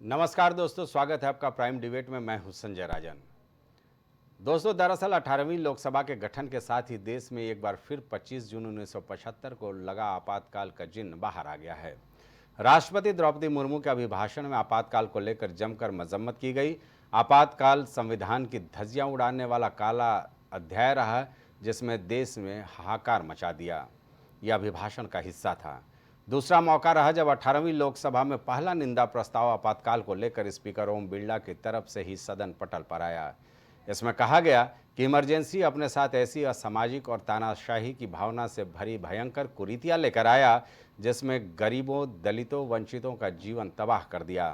नमस्कार दोस्तों, स्वागत है आपका प्राइम डिबेट में। मैं हूं संजय राजन। दोस्तों, दरअसल 18वीं लोकसभा के गठन के साथ ही देश में एक बार फिर 25 जून 1975 को लगा आपातकाल का जिन्न बाहर आ गया है। राष्ट्रपति द्रौपदी मुर्मू के अभिभाषण में आपातकाल को लेकर जमकर मजम्मत की गई। आपातकाल संविधान की धज्जियां उड़ाने वाला काला अध्याय रहा, जिसमें देश में हाहाकार मचा दिया। यह अभिभाषण का हिस्सा था। दूसरा मौका रहा जब 18वीं लोकसभा में पहला निंदा प्रस्ताव आपातकाल को लेकर स्पीकर ओम बिरला की तरफ से ही सदन पटल पर आया। इसमें कहा गया कि इमरजेंसी अपने साथ ऐसी असामाजिक और तानाशाही की भावना से भरी भयंकर कुरीतियां लेकर आया, जिसमें गरीबों, दलितों, वंचितों का जीवन तबाह कर दिया।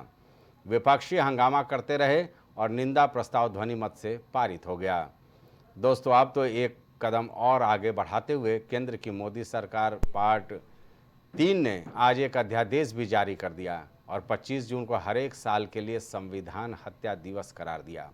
विपक्षी हंगामा करते रहे और निंदा प्रस्ताव ध्वनिमत से पारित हो गया। दोस्तों, अब तो एक कदम और आगे बढ़ाते हुए केंद्र की मोदी सरकार पार्ट 3 ने आज एक अध्यादेश भी जारी कर दिया और 25 जून को हर एक साल के लिए संविधान हत्या दिवस करार दिया।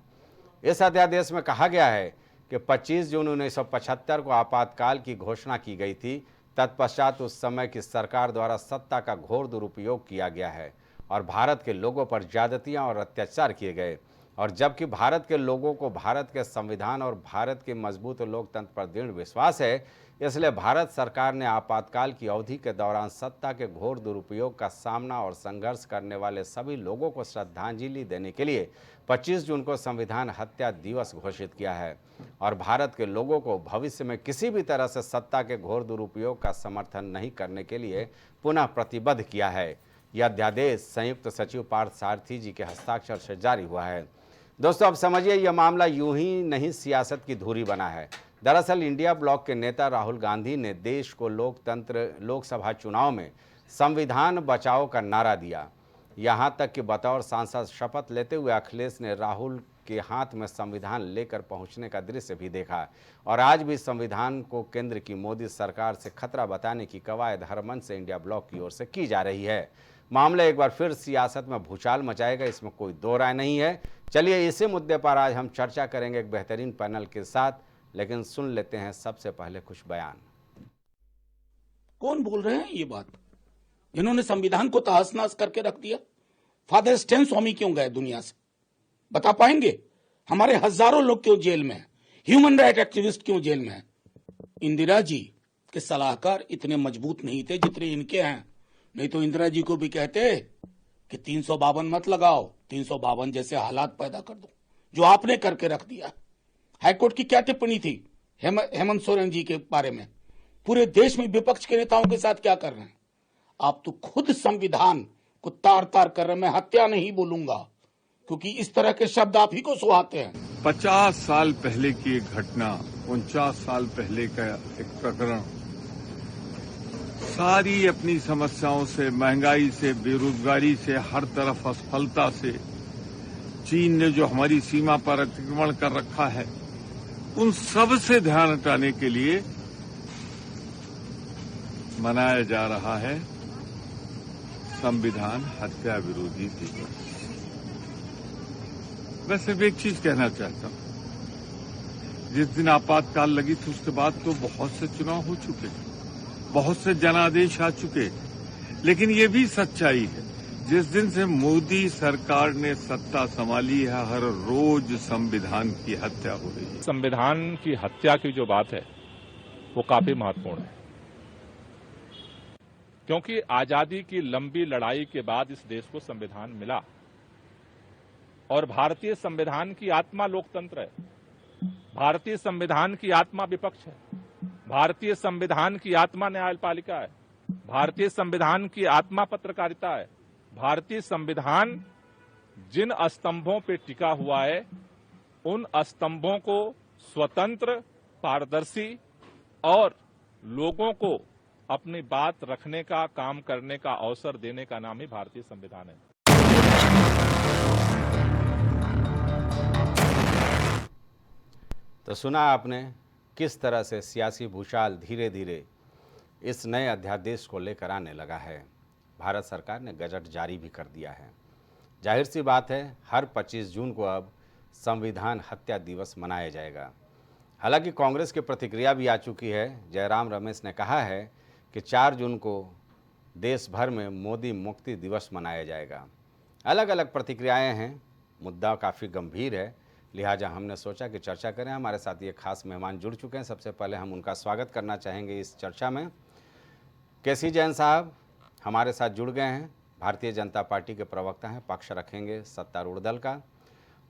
इस अध्यादेश में कहा गया है कि 25 जून 1975 को आपातकाल की घोषणा की गई थी। तत्पश्चात उस समय की सरकार द्वारा सत्ता का घोर दुरुपयोग किया गया है और भारत के लोगों पर ज्यादतियां और अत्याचार किए गए। और जबकि भारत के लोगों को भारत के संविधान और भारत के मजबूत लोकतंत्र पर दृढ़ विश्वास है, इसलिए भारत सरकार ने आपातकाल की अवधि के दौरान सत्ता के घोर दुरुपयोग का सामना और संघर्ष करने वाले सभी लोगों को श्रद्धांजलि देने के लिए 25 जून को संविधान हत्या दिवस घोषित किया है और भारत के लोगों को भविष्य में किसी भी तरह से सत्ता के घोर दुरुपयोग का समर्थन नहीं करने के लिए पुनः प्रतिबद्ध किया है। यह अध्यादेश संयुक्त सचिव पार्थ सारथी जी के हस्ताक्षर से जारी हुआ है। दोस्तों, अब समझिए, यह मामला यूं ही नहीं सियासत की धुरी बना है। दरअसल इंडिया ब्लॉक के नेता राहुल गांधी ने देश को लोकसभा चुनाव में संविधान बचाओ का नारा दिया। यहां तक कि बतौर सांसद शपथ लेते हुए अखिलेश ने राहुल के हाथ में संविधान लेकर पहुंचने का दृश्य भी देखा। और आज भी संविधान को केंद्र की मोदी सरकार से खतरा बताने की कवायद हरमन से इंडिया ब्लॉक की ओर से की जा रही है। मामला एक बार फिर सियासत में भूचाल मचाएगा, इसमें कोई दो राय नहीं है। चलिए, इसी मुद्दे पर आज हम चर्चा करेंगे एक बेहतरीन पैनल के साथ, लेकिन सुन लेते हैं सबसे पहले कुछ बयान। कौन बोल रहे हैं ये बात, जिन्होंने संविधान को तहस नहस करके रख दिया? फादर स्टेन स्वामी क्यों गए दुनिया से, बता पाएंगे? हमारे हजारों लोग क्यों जेल में हैं? ह्यूमन राइट एक्टिविस्ट क्यों जेल में हैं? इंदिरा जी के सलाहकार इतने मजबूत नहीं थे जितने इनके हैं। नहीं तो इंदिरा जी को भी कहते कि 352 मत लगाओ, 352 जैसे हालात पैदा कर दो, जो आपने करके रख दिया। हाईकोर्ट की क्या टिप्पणी थी हेमंत सोरेन जी के बारे में? पूरे देश में विपक्ष के नेताओं के साथ क्या कर रहे हैं आप? तो खुद संविधान को तार तार कर रहे। मैं हत्या नहीं बोलूंगा, क्योंकि इस तरह के शब्द आप ही को सुहाते हैं। 50 साल पहले की एक घटना, 49 साल पहले का एक प्रकरण, सारी अपनी समस्याओं से, महंगाई से, बेरोजगारी से, हर तरफ असफलता से, चीन ने जो हमारी सीमा पर अतिक्रमण कर रखा है, उन सब से ध्यान हटाने के लिए मनाया जा रहा है संविधान हत्या विरोधी दिवस। मैं सिर्फ एक चीज कहना चाहता हूं, जिस दिन आपातकाल लगी थी उसके बाद तो बहुत से चुनाव हो चुके, बहुत से जनादेश आ चुके, लेकिन ये भी सच्चाई है, जिस दिन से मोदी सरकार ने सत्ता संभाली है, हर रोज संविधान की हत्या हो रही है। संविधान की हत्या की जो बात है वो काफी महत्वपूर्ण है, क्योंकि आजादी की लंबी लड़ाई के बाद इस देश को संविधान मिला और भारतीय संविधान की आत्मा लोकतंत्र है, भारतीय संविधान की आत्मा विपक्ष है, भारतीय संविधान की आत्मा न्यायपालिका है, भारतीय संविधान की आत्मा पत्रकारिता है। भारतीय संविधान जिन स्तंभों पर टिका हुआ है, उन स्तंभों को स्वतंत्र, पारदर्शी और लोगों को अपनी बात रखने का, काम करने का अवसर देने का नाम ही भारतीय संविधान है। तो सुना आपने किस तरह से सियासी भूचाल धीरे धीरे इस नए अध्यादेश को लेकर आने लगा है। भारत सरकार ने गजट जारी भी कर दिया है। जाहिर सी बात है, हर 25 जून को अब संविधान हत्या दिवस मनाया जाएगा। हालांकि कांग्रेस की प्रतिक्रिया भी आ चुकी है। जयराम रमेश ने कहा है कि 4 जून को देश भर में मोदी मुक्ति दिवस मनाया जाएगा। अलग अलग प्रतिक्रियाएं हैं। मुद्दा काफ़ी गंभीर है, लिहाजा हमने सोचा कि चर्चा करें। हमारे साथ ये खास मेहमान जुड़ चुके हैं। सबसे पहले हम उनका स्वागत करना चाहेंगे इस चर्चा में। केसी जैन साहब हमारे साथ जुड़ गए हैं। भारतीय जनता पार्टी के प्रवक्ता हैं, पक्ष रखेंगे सत्तारूढ़ दल का।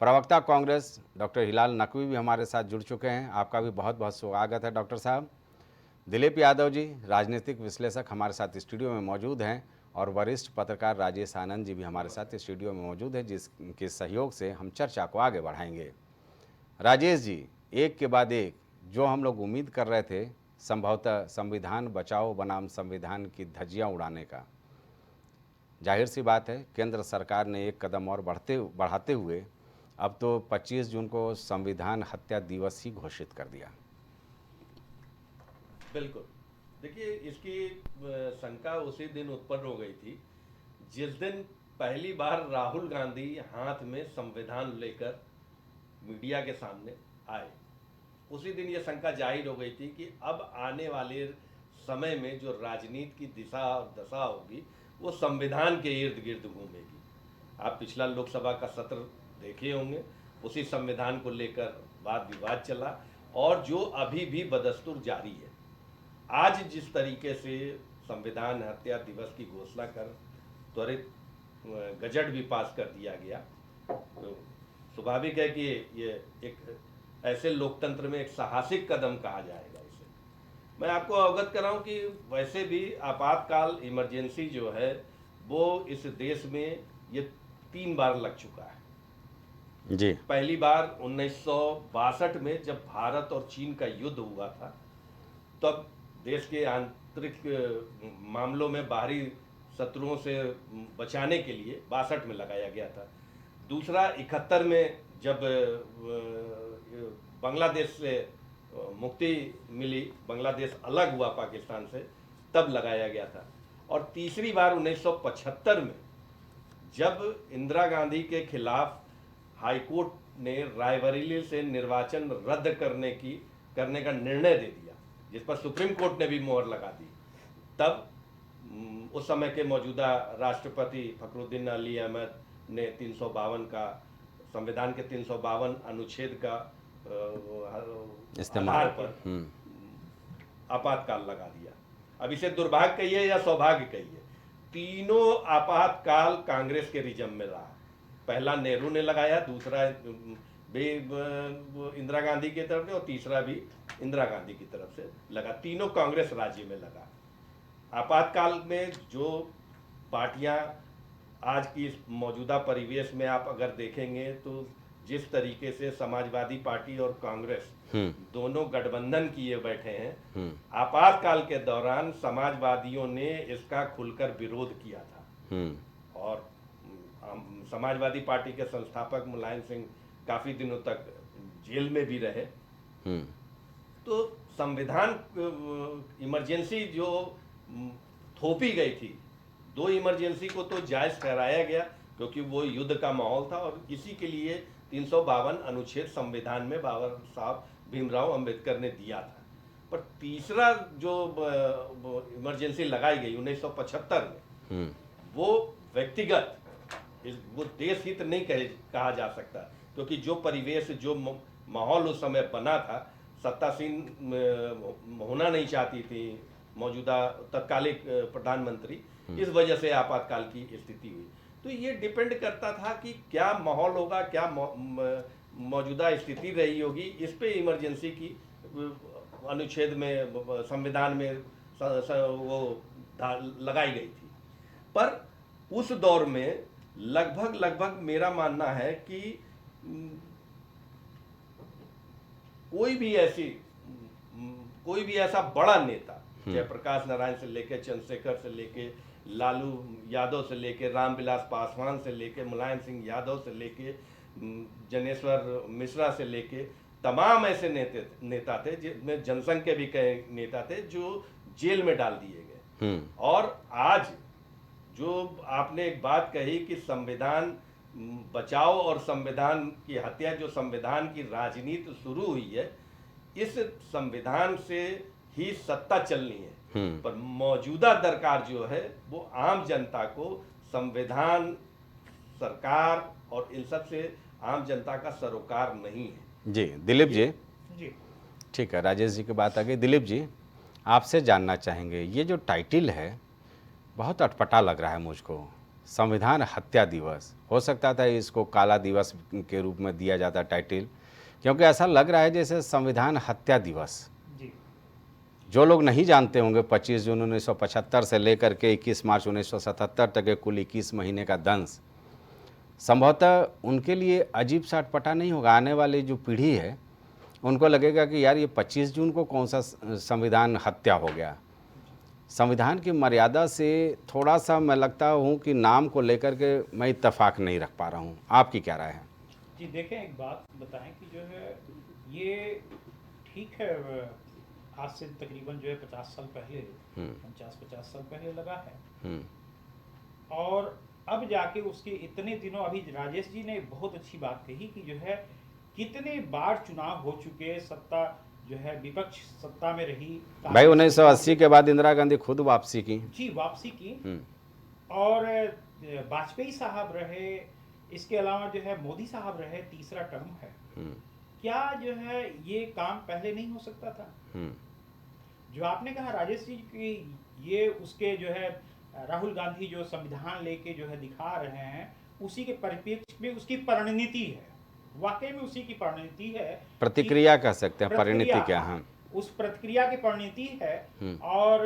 प्रवक्ता कांग्रेस डॉक्टर हिलाल नकवी भी हमारे साथ जुड़ चुके हैं। आपका भी बहुत बहुत स्वागत है डॉक्टर साहब। दिलीप यादव जी राजनीतिक विश्लेषक हमारे साथ स्टूडियो में मौजूद हैं और वरिष्ठ पत्रकार राजेश आनंद जी भी हमारे साथ स्टूडियो में मौजूद हैं, जिसके सहयोग से हम चर्चा को आगे बढ़ाएंगे। राजेश जी, एक के बाद एक जो हम लोग उम्मीद कर रहे थे, संभवतः संविधान बचाओ बनाम संविधान की धज्जियां उड़ाने का, जाहिर सी बात है केंद्र सरकार ने एक कदम और बढ़ाते हुए अब तो 25 जून को संविधान हत्या दिवस ही घोषित कर दिया। बिल्कुल, देखिए इसकी शंका उसी दिन उत्पन्न हो गई थी जिस दिन पहली बार राहुल गांधी हाथ में संविधान लेकर मीडिया के सामने आए। उसी दिन ये शंका जाहिर हो गई थी कि अब आने वाले समय में जो राजनीति की दिशा और दशा होगी वो संविधान के इर्द गिर्द घूमेगी। आप पिछला लोकसभा का सत्र देखे होंगे, उसी संविधान को लेकर वाद विवाद चला और जो अभी भी बदस्तूर जारी है। आज जिस तरीके से संविधान हत्या दिवस की घोषणा कर त्वरित गजट भी पास कर दिया गया, तो स्वाभाविक है कि ये एक ऐसे लोकतंत्र में एक साहसिक कदम कहा जाएगा इसे। मैं आपको अवगत कराऊं कि वैसे भी आपातकाल इमरजेंसी जो है वो इस देश में ये 3 बार लग चुका है जी। पहली बार 1962 में जब भारत और चीन का युद्ध हुआ था, तब देश के आंतरिक मामलों में बाहरी शत्रुओं से बचाने के लिए 62 में लगाया गया था। दूसरा 71 में जब बांग्लादेश से मुक्ति मिली, बांग्लादेश अलग हुआ पाकिस्तान से, तब लगाया गया था। और तीसरी बार 1975 में जब इंदिरा गांधी के खिलाफ हाईकोर्ट ने रायबरेली से निर्वाचन रद्द करने का निर्णय दे दिया, जिस पर सुप्रीम कोर्ट ने भी मोहर लगा दी, तब उस समय के मौजूदा राष्ट्रपति फखरुद्दीन अली अहमद ने 352 का, संविधान के 352 अनुच्छेद का आधार पर आपातकाल लगा दिया। अब इसे दुर्भाग्य कहिए या सौभाग्य कहिए, तीनों आपातकाल कांग्रेस के रिजम में रहा। पहला नेहरू ने लगाया, दूसरा भी इंदिरा गांधी की तरफ से और तीसरा भी इंदिरा गांधी की तरफ से लगा। तीनों कांग्रेस राज्य में लगा। आपातकाल में जो पार्टियां आज की इस मौजूदा परिवेश में आप अगर देखेंगे तो जिस तरीके से समाजवादी पार्टी और कांग्रेस दोनों गठबंधन किए बैठे हैं, आपातकाल के दौरान समाजवादियों ने इसका खुलकर विरोध किया था और समाजवादी पार्टी के संस्थापक मुलायम सिंह काफी दिनों तक जेल में भी रहे। तो संविधान इमरजेंसी जो थोपी गई थी, 2 इमरजेंसी को तो जायज ठहराया गया क्योंकि वो युद्ध का माहौल था और इसी के लिए 352 अनुच्छेद संविधान में बाबा साहब भीमराव अंबेडकर ने दिया था। पर तीसरा जो इमरजेंसी लगाई गई 1975 में, वो व्यक्तिगत, वो देश हित नहीं कहा जा सकता क्योंकि जो परिवेश, जो माहौल उस समय बना था, सत्तासीन होना नहीं चाहती थी मौजूदा तत्कालिक प्रधानमंत्री, इस वजह से आपातकाल की स्थिति हुई। तो ये डिपेंड करता था कि क्या माहौल होगा, क्या मौजूदा स्थिति रही होगी, इस पे इमरजेंसी की अनुच्छेद में, संविधान में वो लगाई गई थी। पर उस दौर में लगभग मेरा मानना है कि कोई भी ऐसा बड़ा नेता, जयप्रकाश नारायण से लेके चंद्रशेखर से लेके लालू यादव से लेके रामविलास पासवान से लेके मुलायम सिंह यादव से लेके जनेश्वर मिश्रा से लेके तमाम ऐसे नेता थे, जिनमें जनसंघ के भी कई नेता थे जो जेल में डाल दिए गए। और आज जो आपने एक बात कही कि संविधान बचाओ और संविधान की हत्या, जो संविधान की राजनीति शुरू हुई है, इस संविधान से ही सत्ता चलनी है। पर मौजूदा दरकार जो है वो आम जनता को संविधान सरकार और इन सब से आम जनता का सरोकार नहीं है। जी दिलीप जी, जी ठीक है, राजेश जी की बात आ गई। दिलीप जी, आपसे जानना चाहेंगे, ये जो टाइटिल है बहुत अटपटा लग रहा है मुझको। संविधान हत्या दिवस, हो सकता था इसको काला दिवस के रूप में दिया जाता टाइटिल, क्योंकि ऐसा लग रहा है जैसे संविधान हत्या दिवस। जी जो लोग नहीं जानते होंगे 25 जून 1975 से लेकर के 21 मार्च 1977 तक के कुल 21 महीने का दंश संभवतः उनके लिए अजीब सा अटपटा नहीं होगा। आने वाली जो पीढ़ी है उनको लगेगा कि यार ये 25 जून को कौन सा संविधान हत्या हो गया। संविधान की मर्यादा से थोड़ा सा मैं लगता हूँ कि नाम को लेकर के मैं इत्तेफाक नहीं रख पा रहा हूँ। आपकी क्या राय है? जी देखें, एक बात बताएं कि जो है ये ठीक है, आज से तकरीबन जो है 50 साल पहले, 50 साल पहले लगा है, हम्म, और अब जाके उसके इतने दिनों, अभी राजेश जी ने बहुत अच्छी बात कही कि जो है कितने बार चुनाव हो चुके, सत्ता जो है विपक्ष सत्ता में रही। भाई 1980 के बाद इंदिरा गांधी खुद वापसी की। जी वापसी की, हम्म, और वाजपेयी साहब रहे, इसके अलावा जो है मोदी साहब रहे, तीसरा टर्म है। हम्म, क्या जो है ये काम पहले नहीं हो सकता था? हम्म, जो आपने कहा राजेश जी की, ये उसके जो है राहुल गांधी जो संविधान लेके जो है दिखा रहे हैं, उसी के परिप्रेक्ष्य में उसकी परिणति है, वाकई में उसी की परिणति है। प्रतिक्रिया कह सकते हैं, परिणति प्रतिक्रिया, क्या है। उस प्रतिक्रिया की परिणति है। हम्म। और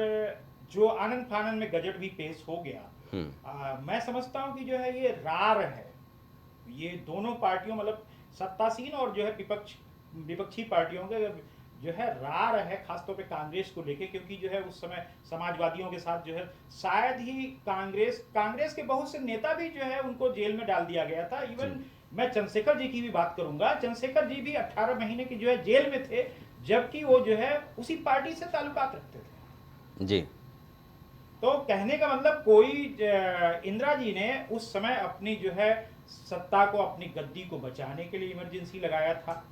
जो आनंद फानंद में गजट भी पेश हो गया, हम्म, मैं समझता हूं कि जो है ये रार है, ये दोनों पार्टियों मतलब सत्तासीन और जो है विपक्षी पार्टियों के जो है रार है, खासतौर पे कांग्रेस को लेके, क्योंकि जो है उस समय समाजवादियों के साथ जो है शायद ही कांग्रेस के बहुत से नेता भी जो है उनको जेल में डाल दिया गया था। इवन मैं चंद्रशेखर जी की भी बात करूंगा, चंद्रशेखर जी भी 18 महीने की जो है जेल में थे, जबकि वो जो है उसी पार्टी से ताल्लुकात रखते थे। जी, तो कहने का मतलब कोई इंदिरा जी ने उस समय अपनी जो है सत्ता को, अपनी गद्दी को बचाने के लिए इमरजेंसी लगाया था,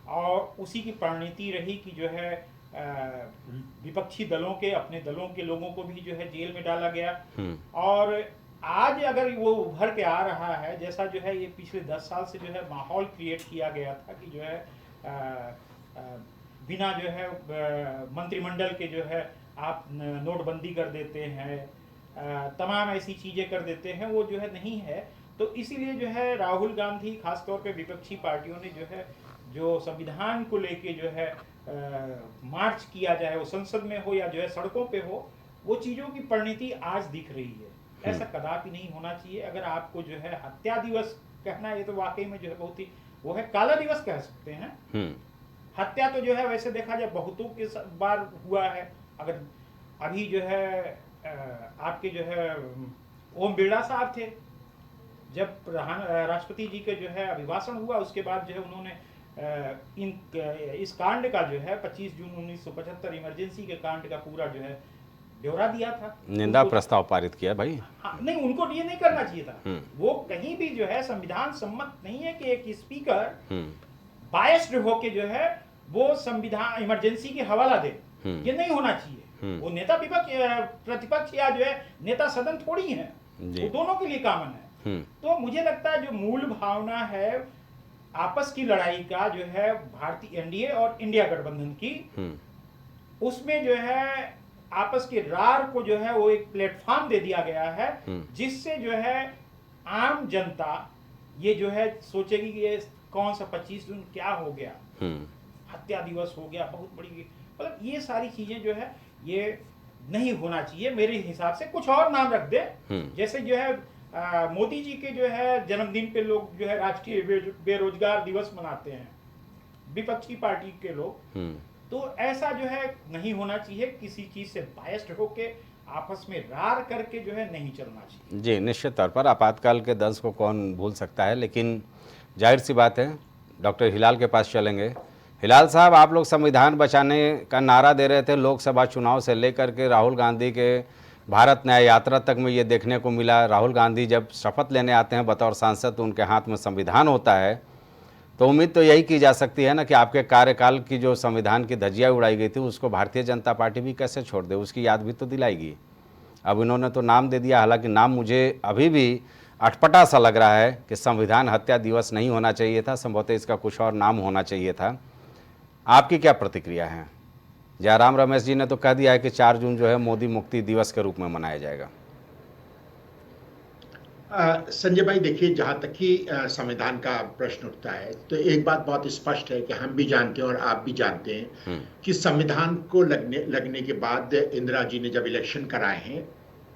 और उसी की परिणति रही कि जो है विपक्षी दलों के, अपने दलों के लोगों को भी जो है जेल में डाला गया। और आज अगर वो उभर के आ रहा है, जैसा जो है ये पिछले 10 साल से जो है माहौल क्रिएट किया गया था कि जो है बिना जो है मंत्रिमंडल के जो है आप नोटबंदी कर देते हैं, तमाम ऐसी चीजें कर देते हैं, वो जो है नहीं है। तो इसीलिए जो है राहुल गांधी, खासतौर पे विपक्षी पार्टियों ने जो है जो संविधान को लेके जो है मार्च किया जाए, वो संसद में हो या जो है सड़कों पे हो, वो चीजों की परिणति आज दिख रही है। ऐसा कदापि नहीं होना चाहिए। अगर आपको जो है हत्या दिवस कहना है, ये तो वाकई में जो है बहुत ही वो है, काला दिवस कह सकते हैं। हत्या तो जो है वैसे देखा जाए बहुतों के बार हुआ है। अगर अभी जो है आपके जो है ओम बिरला साहब थे, जब राष्ट्रपति जी के जो है अभिभाषण हुआ, उसके बाद जो है उन्होंने इस कांड का जो है 25 जून 1975 इमरजेंसी के कांड का पूरा जो है ब्यौरा दिया था, निंदा प्रस्ताव पारित किया भाई। हाँ, नहीं, उनको ये नहीं करना चाहिए था। वो कहीं भी जो है संविधान सम्मत नहीं है कि एक स्पीकर बायस्ड होके जो है वो संविधान इमरजेंसी की हवाला दे। ये नहीं होना चाहिए। वो नेता प्रतिपक्ष या जो है नेता सदन थोड़ी है, वो दोनों के लिए कॉमन है। तो मुझे लगता है जो मूल भावना है आपस की लड़ाई का जो है भारतीय एनडीए और इंडिया गठबंधन की, उसमें जो है आपस के रार को जो है वो एक प्लेटफॉर्म दे दिया गया है, जिससे जो है आम जनता ये जो है सोचेगी कि ये कौन सा 25 जून क्या हो गया, हत्या दिवस हो गया, बहुत बड़ी, मतलब ये सारी चीजें जो है ये नहीं होना चाहिए। मेरे हिसाब से कुछ और नाम रख दे, जैसे जो है मोदी जी के जो है जन्मदिन पे लोग जो है राष्ट्रीय बेरोजगार दिवस मनाते हैं, विपक्षी पार्टी के लोग। तो ऐसा जो है नहीं होना चाहिए। किसी चीज से बायस्ड होके आपस में रार करके जो है नहीं चलना चाहिए। जी, निश्चित तौर पर आपातकाल के दंश को कौन भूल सकता है, लेकिन जाहिर सी बात है डॉक्टर हिलाल के पास चलेंगे। हिलाल साहब, आप लोग संविधान बचाने का नारा दे रहे थे लोकसभा चुनाव से लेकर के राहुल गांधी के भारत न्याय यात्रा तक में ये देखने को मिला। राहुल गांधी जब शपथ लेने आते हैं बतौर सांसद तो उनके हाथ में संविधान होता है, तो उम्मीद तो यही की जा सकती है ना कि आपके कार्यकाल की जो संविधान की धज्जियाँ उड़ाई गई थी उसको भारतीय जनता पार्टी भी कैसे छोड़ दे, उसकी याद भी तो दिलाएगी। अब इन्होंने तो नाम दे दिया, हालांकि नाम मुझे अभी भी अटपटा सा लग रहा है कि संविधान हत्या दिवस नहीं होना चाहिए था, संभवतः इसका कुछ और नाम होना चाहिए था। आपकी क्या प्रतिक्रिया है? जयराम रमेश जी ने तो कह दिया है कि 4 जून जो है मोदी मुक्ति दिवस के रूप में मनाया जाएगा। संजय भाई देखिए, जहां तक कि संविधान का प्रश्न उठता है तो एक बात बहुत स्पष्ट है कि हम भी जानते हैं और आप भी जानते हैं कि संविधान को लगने के बाद इंदिरा जी ने जब इलेक्शन कराए हैं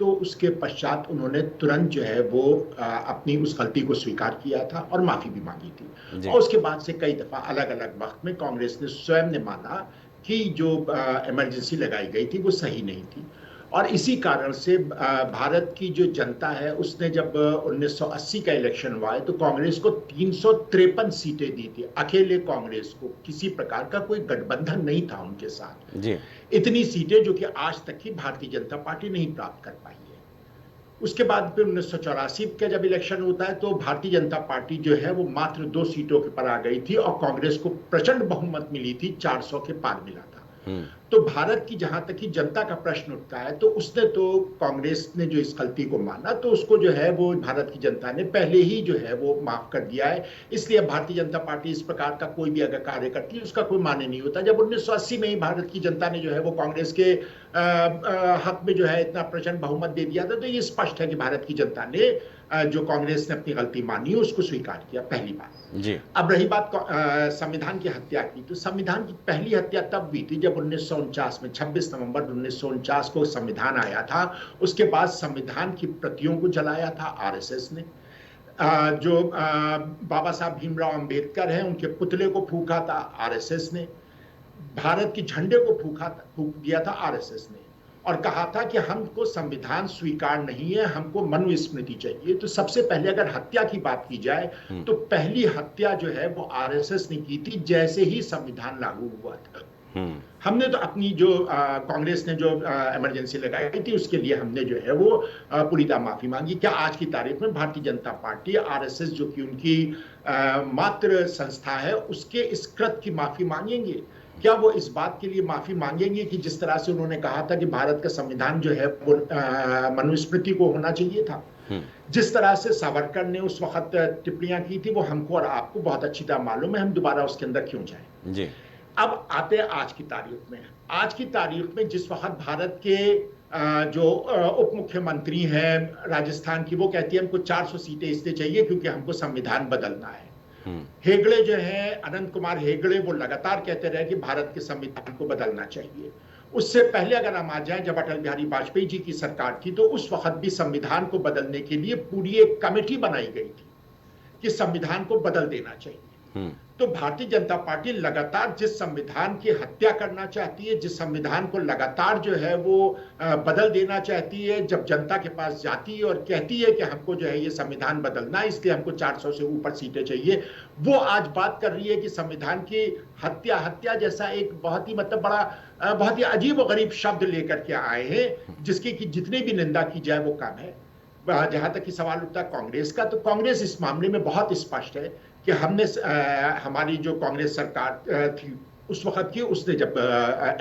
तो उसके पश्चात उन्होंने तुरंत जो है वो अपनी उस गलती को स्वीकार किया था और माफी भी मांगी थी। और उसके बाद से कई दफा अलग अलग वक्त में कांग्रेस ने स्वयं ने माना कि जो इमरजेंसी लगाई गई थी वो सही नहीं थी। और इसी कारण से भारत की जो जनता है उसने जब 1980 का इलेक्शन हुआ है तो कांग्रेस को 353 सीटें दी थी, अकेले कांग्रेस को, किसी प्रकार का कोई गठबंधन नहीं था उनके साथ जी। इतनी सीटें जो कि आज तक की भारतीय जनता पार्टी नहीं प्राप्त कर पाई है। उसके बाद फिर 1984 का जब इलेक्शन होता है तो भारतीय जनता पार्टी जो है वो मात्र 2 सीटों के पर आ गई थी और कांग्रेस को प्रचंड बहुमत मिली थी, 400 के पार मिला था। तो भारत की जहां तक कि जनता का प्रश्न उठता है तो उसने तो कांग्रेस ने जो इस गलती को माना तो उसको जो है वो भारत की जनता ने पहले ही जो है वो माफ कर दिया है। इसलिए भारतीय जनता पार्टी इस प्रकार का कोई भी अगर कार्य करती है उसका कोई माने नहीं होता। जब 1980 में ही भारत की जनता ने जो है वो कांग्रेस के हक में जो है इतना प्रचंड बहुमत दे दिया था तो ये स्पष्ट है कि भारत की जनता ने जो कांग्रेस ने अपनी गलती मानी उसको स्वीकार किया, पहली बात जी। अब रही बात संविधान की हत्या की, तो संविधान की पहली हत्या तब हुई थी जब 1949 में 26 नवंबर 1949 को संविधान आया था। उसके बाद संविधान की प्रतियों को जलाया था आरएसएस ने। जो बाबा साहब भीमराव अंबेडकर हैं उनके पुतले को फूंका था आरएसएस ने। भारत के झंडे को फूंक दिया था आरएसएस ने और कहा था कि हमको संविधान स्वीकार नहीं है, हमको मनुस्मृति चाहिए। तो सबसे पहले अगर हत्या की बात की जाए तो पहली हत्या जो है वो आरएसएस ने की थी जैसे ही संविधान लागू हुआ था। हमने तो अपनी जो कांग्रेस ने जो इमरजेंसी लगाई थी उसके लिए हमने जो है वो पूरी तरह माफी मांगी। क्या आज की तारीख में भारतीय जनता पार्टी आरएसएस जो कि उनकी मात्र संस्था है उसके इस कृत्य की माफी मांगेंगे? क्या वो इस बात के लिए माफी मांगेंगे कि जिस तरह से उन्होंने कहा था कि भारत का संविधान जो है वो मनुस्मृति को होना चाहिए था, जिस तरह से सावरकर ने उस वक्त टिप्पणियां की थी वो हमको और आपको बहुत अच्छी तरह मालूम है, हम दोबारा उसके अंदर क्यों जाएं। जी। अब आते हैं आज की तारीख में। आज की तारीख में जिस वक्त भारत के जो उप मुख्यमंत्री हैं राजस्थान की, वो कहती है हमको 400 सीटें इसलिए चाहिए क्योंकि हमको संविधान बदलना है। हेगड़े जो है, अनंत कुमार हेगड़े, वो लगातार कहते रहे कि भारत के संविधान को बदलना चाहिए। उससे पहले अगर हम आ जाएं, जब अटल बिहारी वाजपेयी जी की सरकार थी तो उस वक्त भी संविधान को बदलने के लिए पूरी एक कमेटी बनाई गई थी कि संविधान को बदल देना चाहिए। तो भारतीय जनता पार्टी लगातार जिस संविधान की हत्या करना चाहती है, जिस संविधान को लगातार जो है वो बदल देना चाहती है, जब जनता के पास जाती है और कहती है कि हमको जो है ये संविधान बदलना है इसलिए हमको 400 से ऊपर सीटें चाहिए, वो आज बात कर रही है कि संविधान की हत्या जैसा एक बहुत ही मतलब बड़ा बहुत ही अजीब और गरीब शब्द लेकर के आए हैं जिसकी कि जितनी भी निंदा की जाए वो कम है। जहां तक कि सवाल उठता है कांग्रेस का, तो कांग्रेस इस मामले में बहुत स्पष्ट है कि हमने हमारी जो कांग्रेस सरकार थी उस वक्त की, उसने जब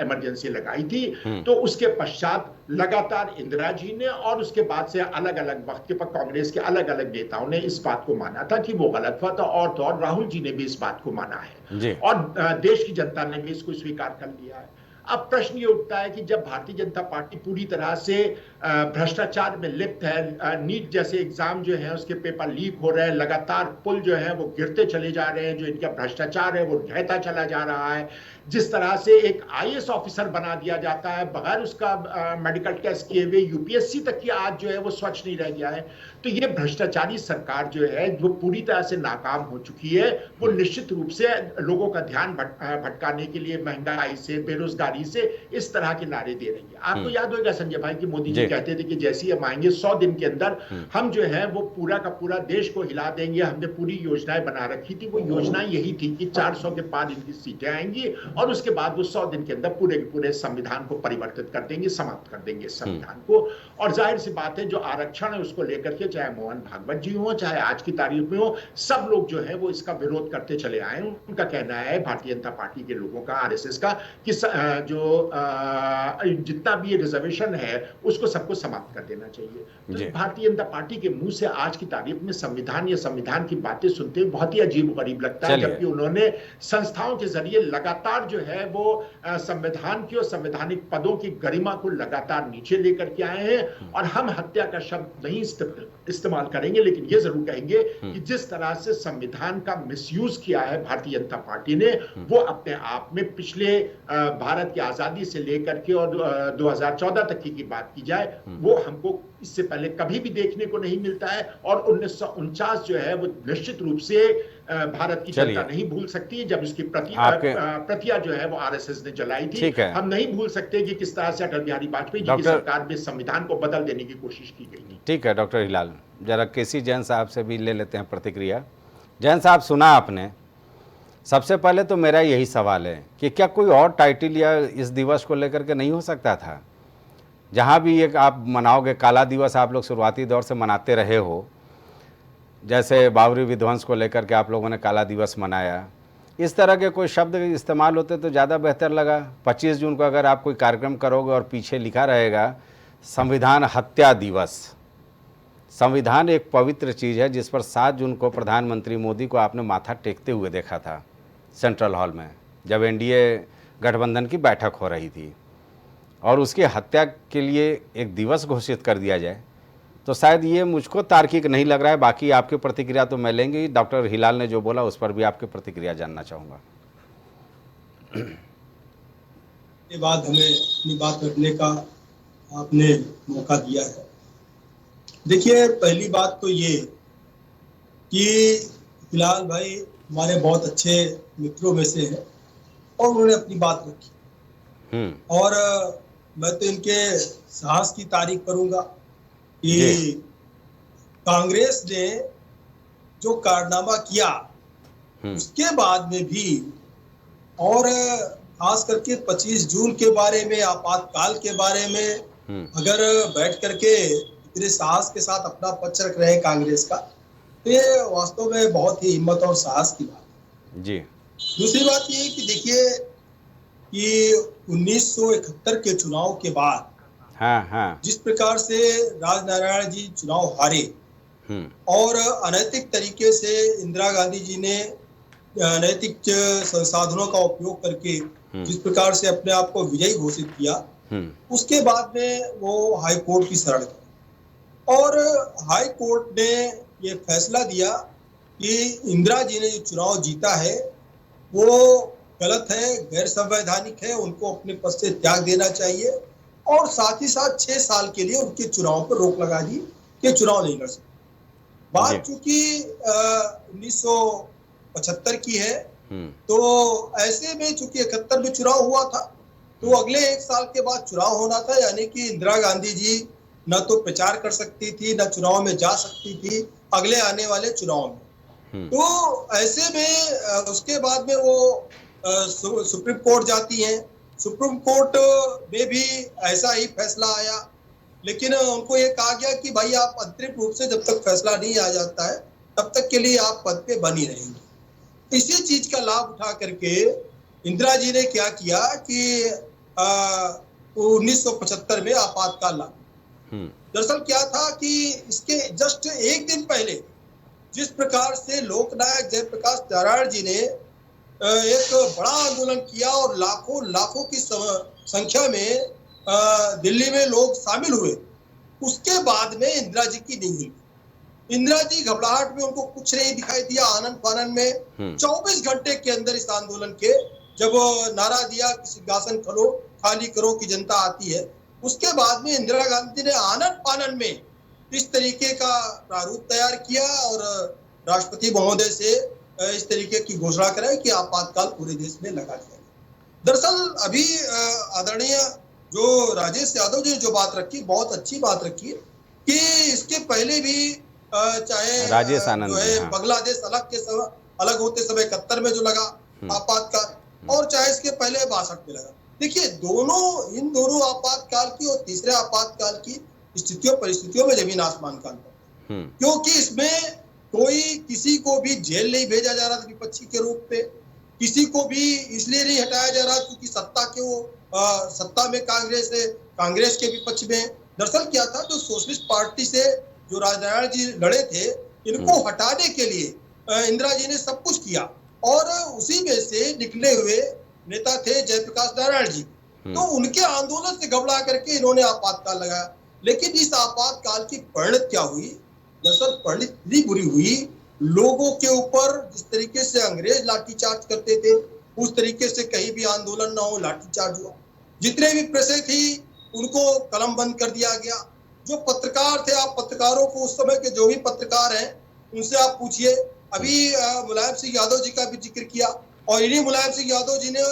इमरजेंसी लगाई थी तो उसके पश्चात लगातार इंदिरा जी ने और उसके बाद से अलग अलग वक्त के पर कांग्रेस के अलग अलग नेताओं ने इस बात को माना था कि वो गलत हुआ था और तो और राहुल जी ने भी इस बात को माना है और देश की जनता ने भी इसको स्वीकार कर लिया है। अब प्रश्न ये उठता है कि जब भारतीय जनता पार्टी पूरी तरह से भ्रष्टाचार में लिप्त है, नीट जैसे एग्जाम जो है उसके पेपर लीक हो रहे हैं, लगातार पुल जो है वो गिरते चले जा रहे हैं, जो इनका भ्रष्टाचार है वो ढहता चला जा रहा है, जिस तरह से एक आईएएस ऑफिसर बना दिया जाता है बगैर उसका मेडिकल टेस्ट किए हुए, यूपीएससी तक की आज जो है वो स्वच्छ नहीं रह गया है। तो ये भ्रष्टाचारी सरकार जो है जो पूरी तरह से नाकाम हो चुकी है, वो निश्चित रूप से लोगों का ध्यान भटकाने के लिए महंगाई से, बेरोजगारी से इस तरह के नारे दे रही है। आपको याद होगा संजय भाई कि मोदी जी कहते थे कि जैसे ही हम आएंगे 100 दिन के अंदर हम जो है वो पूरा का पूरा देश को हिला देंगे। हमने पूरी योजनाएं बना रखी थी, वो योजना यही थी कि 400 के पार इनकी सीटें आएंगी और उसके बाद वो 100 दिन के अंदर पूरे के पूरे संविधान को परिवर्तित कर देंगे, समाप्त कर देंगे इस संविधान को। और जाहिर सी बात है, जो आरक्षण है उसको लेकर के चाहे मोहन भागवत जी हो, चाहे आज की तारीख में हो, सब लोग जो है वो इसका विरोध करते चले आए। उनका कहना है, भारतीय जनता पार्टी के लोगों का, आरएसएस का, कि जो जितना भी रिजर्वेशन है उसको सबको समाप्त कर देना चाहिए। तो भारतीय जनता पार्टी के मुंह से आज की तारीख में संविधान या संविधान की बातें सुनते हुए बहुत ही अजीब गरीब लगता है, जबकि उन्होंने संस्थाओं के जरिए लगातार जो है वो संविधान की और संवैधानिक पदों की गरिमा को लगातार नीचे लेकर के आए हैं। और हम हत्या का शब्द नहीं इस्तेमाल करेंगे, लेकिन ये जरूर कहेंगे कि जिस तरह से संविधान का मिसयूज किया है भारतीय जनता पार्टी ने, वो अपने आप में पिछले भारत की आजादी से लेकर के और 2014 तक की बात की जाए, वो हमको इससे पहले कभी भी देखने को नहीं मिलता है। और 1949 जो है वो निश्चित रूप से भारत की जनता नहीं भूल सकती, जब इसकी प्रतिया जो है वो आरएसएस ने जलाई थी। हम नहीं भूल सकते कि किस तरह से अटल बिहारी वाजपेयी जी की सरकार में संविधान को बदल देने की कोशिश की गई थी। ठीक है डॉक्टर हिलाल, जरा केसी जैन साहब से भी ले लेते हैं प्रतिक्रिया। जैन साहब, सुना आपने। सबसे पहले तो मेरा यही सवाल है कि क्या कोई और टाइटल या इस दिवस को लेकर के नहीं हो सकता था? जहाँ भी एक आप मनाओगे, काला दिवस आप लोग शुरुआती दौर से मनाते रहे हो, जैसे बाबरी विध्वंस को लेकर के आप लोगों ने काला दिवस मनाया, इस तरह के कोई शब्द इस्तेमाल होते तो ज़्यादा बेहतर लगा। 25 जून को अगर आप कोई कार्यक्रम करोगे और पीछे लिखा रहेगा संविधान हत्या दिवस। संविधान एक पवित्र चीज़ है जिस पर 7 जून को प्रधानमंत्री मोदी को आपने माथा टेकते हुए देखा था सेंट्रल हॉल में, जब एनडीए गठबंधन की बैठक हो रही थी, और उसकी हत्या के लिए एक दिवस घोषित कर दिया जाए, तो शायद ये मुझको तार्किक नहीं लग रहा है। बाकी आपकी प्रतिक्रिया तो मैं लेंगे। डॉक्टर हिलाल ने जो बोला उस पर भी आपकी प्रतिक्रिया जानना चाहूँगा। ये बात हमें अपनी बात रखने का आपने मौका दिया है। देखिए, पहली बात तो ये कि हिलाल भाई हमारे बहुत अच्छे मित्रों में से हैं और उन्होंने अपनी बात रखी, और मैं तो इनके साहस की तारीफ करूंगा कि कांग्रेस ने जो कारनामा किया उसके बाद में भी, और खास करके 25 जून के बारे में, आपातकाल के बारे में अगर बैठ करके इतने साहस के साथ अपना पक्ष रख रहे हैं कांग्रेस का, तो ये वास्तव में बहुत ही हिम्मत और साहस की बात है जी। दूसरी बात ये कि देखिए कि 1971 के चुनाव के बाद जिस प्रकार से राजनारायण जी चुनाव हारे और अनैतिक तरीके से इंदिरा गांधी जी ने अनैतिक संसाधनों का उपयोग करके जिस प्रकार से अपने आप को विजयी घोषित किया, उसके बाद में वो हाई कोर्ट की शरण गए और हाई कोर्ट ने ये फैसला दिया कि इंदिरा जी ने जो चुनाव जीता है वो गलत है, गैर संवैधानिक है, उनको अपने पद से त्याग देना चाहिए, और साथ ही साथ 6 साल के लिए उनके चुनाव पर रोक लगा दी कि चुनाव नहीं लड़ सकते। बात चूंकि 1975 की है, तो ऐसे में चूंकि 71 में चुनाव हुआ था, तो अगले 1 साल के बाद चुनाव होना था, यानी कि इंदिरा गांधी जी न तो प्रचार कर सकती थी, न चुनाव में जा सकती थी अगले आने वाले चुनाव में। तो ऐसे में उसके बाद में वो सुप्रीम कोर्ट जाती हैं। सुप्रीम कोर्ट में भी ऐसा ही फैसला आया, लेकिन उनको ये कहा गया कि भाई आप अंतरिम रूप से जब तक फैसला नहीं आ जाता है तब तक के लिए आप पद पे बनी रहेंगे। इसी चीज का लाभ उठा करके इंदिरा जी ने क्या किया कि 1975 में आपातकाल लागू। दरअसल क्या था कि इसके जस्ट एक दिन पहले जिस प्रकार से लोकनायक जयप्रकाश नारायण जी ने एक बड़ा आंदोलन किया और लाखों की संख्या में दिल्ली में लोग शामिल हुए, उसके बाद में इंदिरा जी की नींद हिली। इंदिरा जी घबराहट में, उनको कुछ नहीं दिखाई दिया, आनंद फानन में 24 घंटे के अंदर इस आंदोलन के जब नारा दिया कि सिंहासन खाली करो की जनता आती है, उसके बाद में इंदिरा गांधी ने आनंद फानन में इस तरीके का प्रारूप तैयार किया और राष्ट्रपति महोदय से इस तरीके की घोषणा कराई कि आपातकाल पूरे देश में लगा दिया गया। दरअसल अभी आदरणीय जो राजेश यादव जी ने जो बात रखी, बहुत अच्छी बात रखी कि इसके पहले भी चाहे राजेश आनंद जो है बांग्लादेश अलग होते समय 71 में जो लगा आपातकाल, और चाहे इसके पहले 62 में लगा। देखिए इन दोनों आपातकाल की और तीसरे आपातकाल की स्थितियों परिस्थितियों में जमीन आसमान का अंतर, क्योंकि इसमें कोई किसी को भी जेल नहीं भेजा जा रहा था विपक्षी के रूप में, किसी को भी इसलिए नहीं हटाया जा रहा क्योंकि सत्ता में कांग्रेस है, कांग्रेस के विपक्ष में। दरअसल क्या था, जो सोशलिस्ट पार्टी से जो राजनारायण जी लड़े थे, इनको हटाने के लिए इंदिरा जी ने सब कुछ किया, और उसी में से निकले हुए नेता थे जयप्रकाश नारायण जी। तो उनके आंदोलन से घबरा करके इन्होंने आपातकाल लगाया। लेकिन इस आपातकाल की परिणति क्या हुई? दरअसल परिणति इतनी बुरी हुई, लोगों के ऊपर जिस तरीके से अंग्रेज लाठीचार्ज करते थे, उस तरीके से कहीं भी आंदोलन ना हो लाठीचार्ज हुआ। जितने भी प्रेसें थी उनको कलम बंद कर दिया गया। जो पत्रकार थे, आप पत्रकारों को, उस समय के जो भी पत्रकार हैं उनसे आप पूछिए। अभी मुलायम सिंह यादव जी का भी जिक्र किया, और इन्हीं मुलायम सिंह यादव जी ने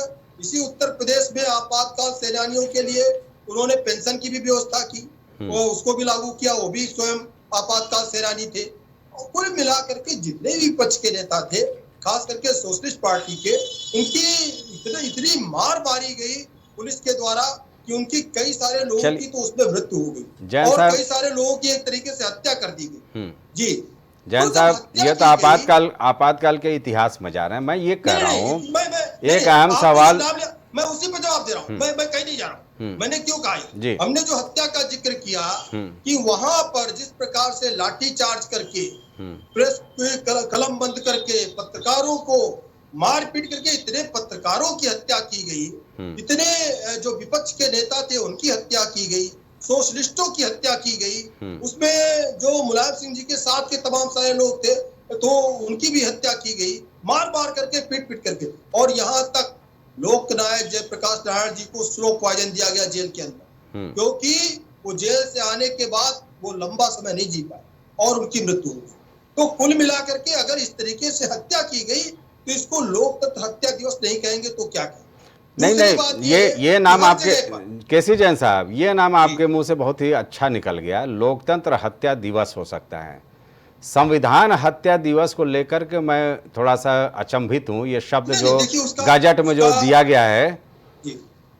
इसी उत्तर प्रदेश में आपातकाल सेनानियों के लिए उन्होंने पेंशन की भी व्यवस्था की, वो उसको भी लागू किया, वो भी स्वयं आपातकाल सेनानी थे। और कुल मिलाकर के जितने भी विपक्ष के नेता थे, खास करके सोशलिस्ट पार्टी के, उनकी इतनी मार मारी गई पुलिस के द्वारा कि उनकी कई सारे लोगों की तो उसमें मृत्यु हो गई, और कई सारे लोगों की एक तरीके से हत्या कर दी गई। जी जैन साहब, ये तो आपातकाल के इतिहास में जा रहे हैं। मैं ये कह रहा हूँ, एक अहम सवाल, मैं उसी पे जवाब दे रहा हूँ, मैं कहीं नहीं जा रहा हूँ। मैंने क्यों कहा, हमने जो हत्या का जिक्र किया कि वहां पर जिस प्रकार से लाठी चार्ज करके, प्रेस कलम बंद करके, पत्रकारों को मारपीट करके इतने पत्रकारों की हत्या की गई, इतने जो विपक्ष के नेता थे उनकी हत्या की गई, सोशलिस्टों की हत्या की गई, उसमें जो मुलायम सिंह जी के साथ के तमाम सारे लोग थे तो उनकी भी हत्या की गई, मार मार करके, पीट पीट करके। और यहाँ तक लोकनायक जयप्रकाश नारायण जी को स्लो पॉइजन दिया गया जेल के अंदर, क्योंकि वो जेल से आने के बाद वो लंबा समय नहीं जी पाए और उनकी मृत्यु हो गई। तो कुल मिलाकर के अगर इस तरीके से हत्या की गई तो इसको लोकतंत्र हत्या दिवस नहीं कहेंगे तो क्या कहेंगे? नहीं, ये नाम आपके, केसी जैन साहब, ये नाम आपके मुंह से बहुत ही अच्छा निकल गया। लोकतंत्र हत्या दिवस हो सकता है, संविधान हत्या दिवस को लेकर के मैं थोड़ा सा अचंभित हूँ। ये शब्द जो गजट में जो दिया गया है,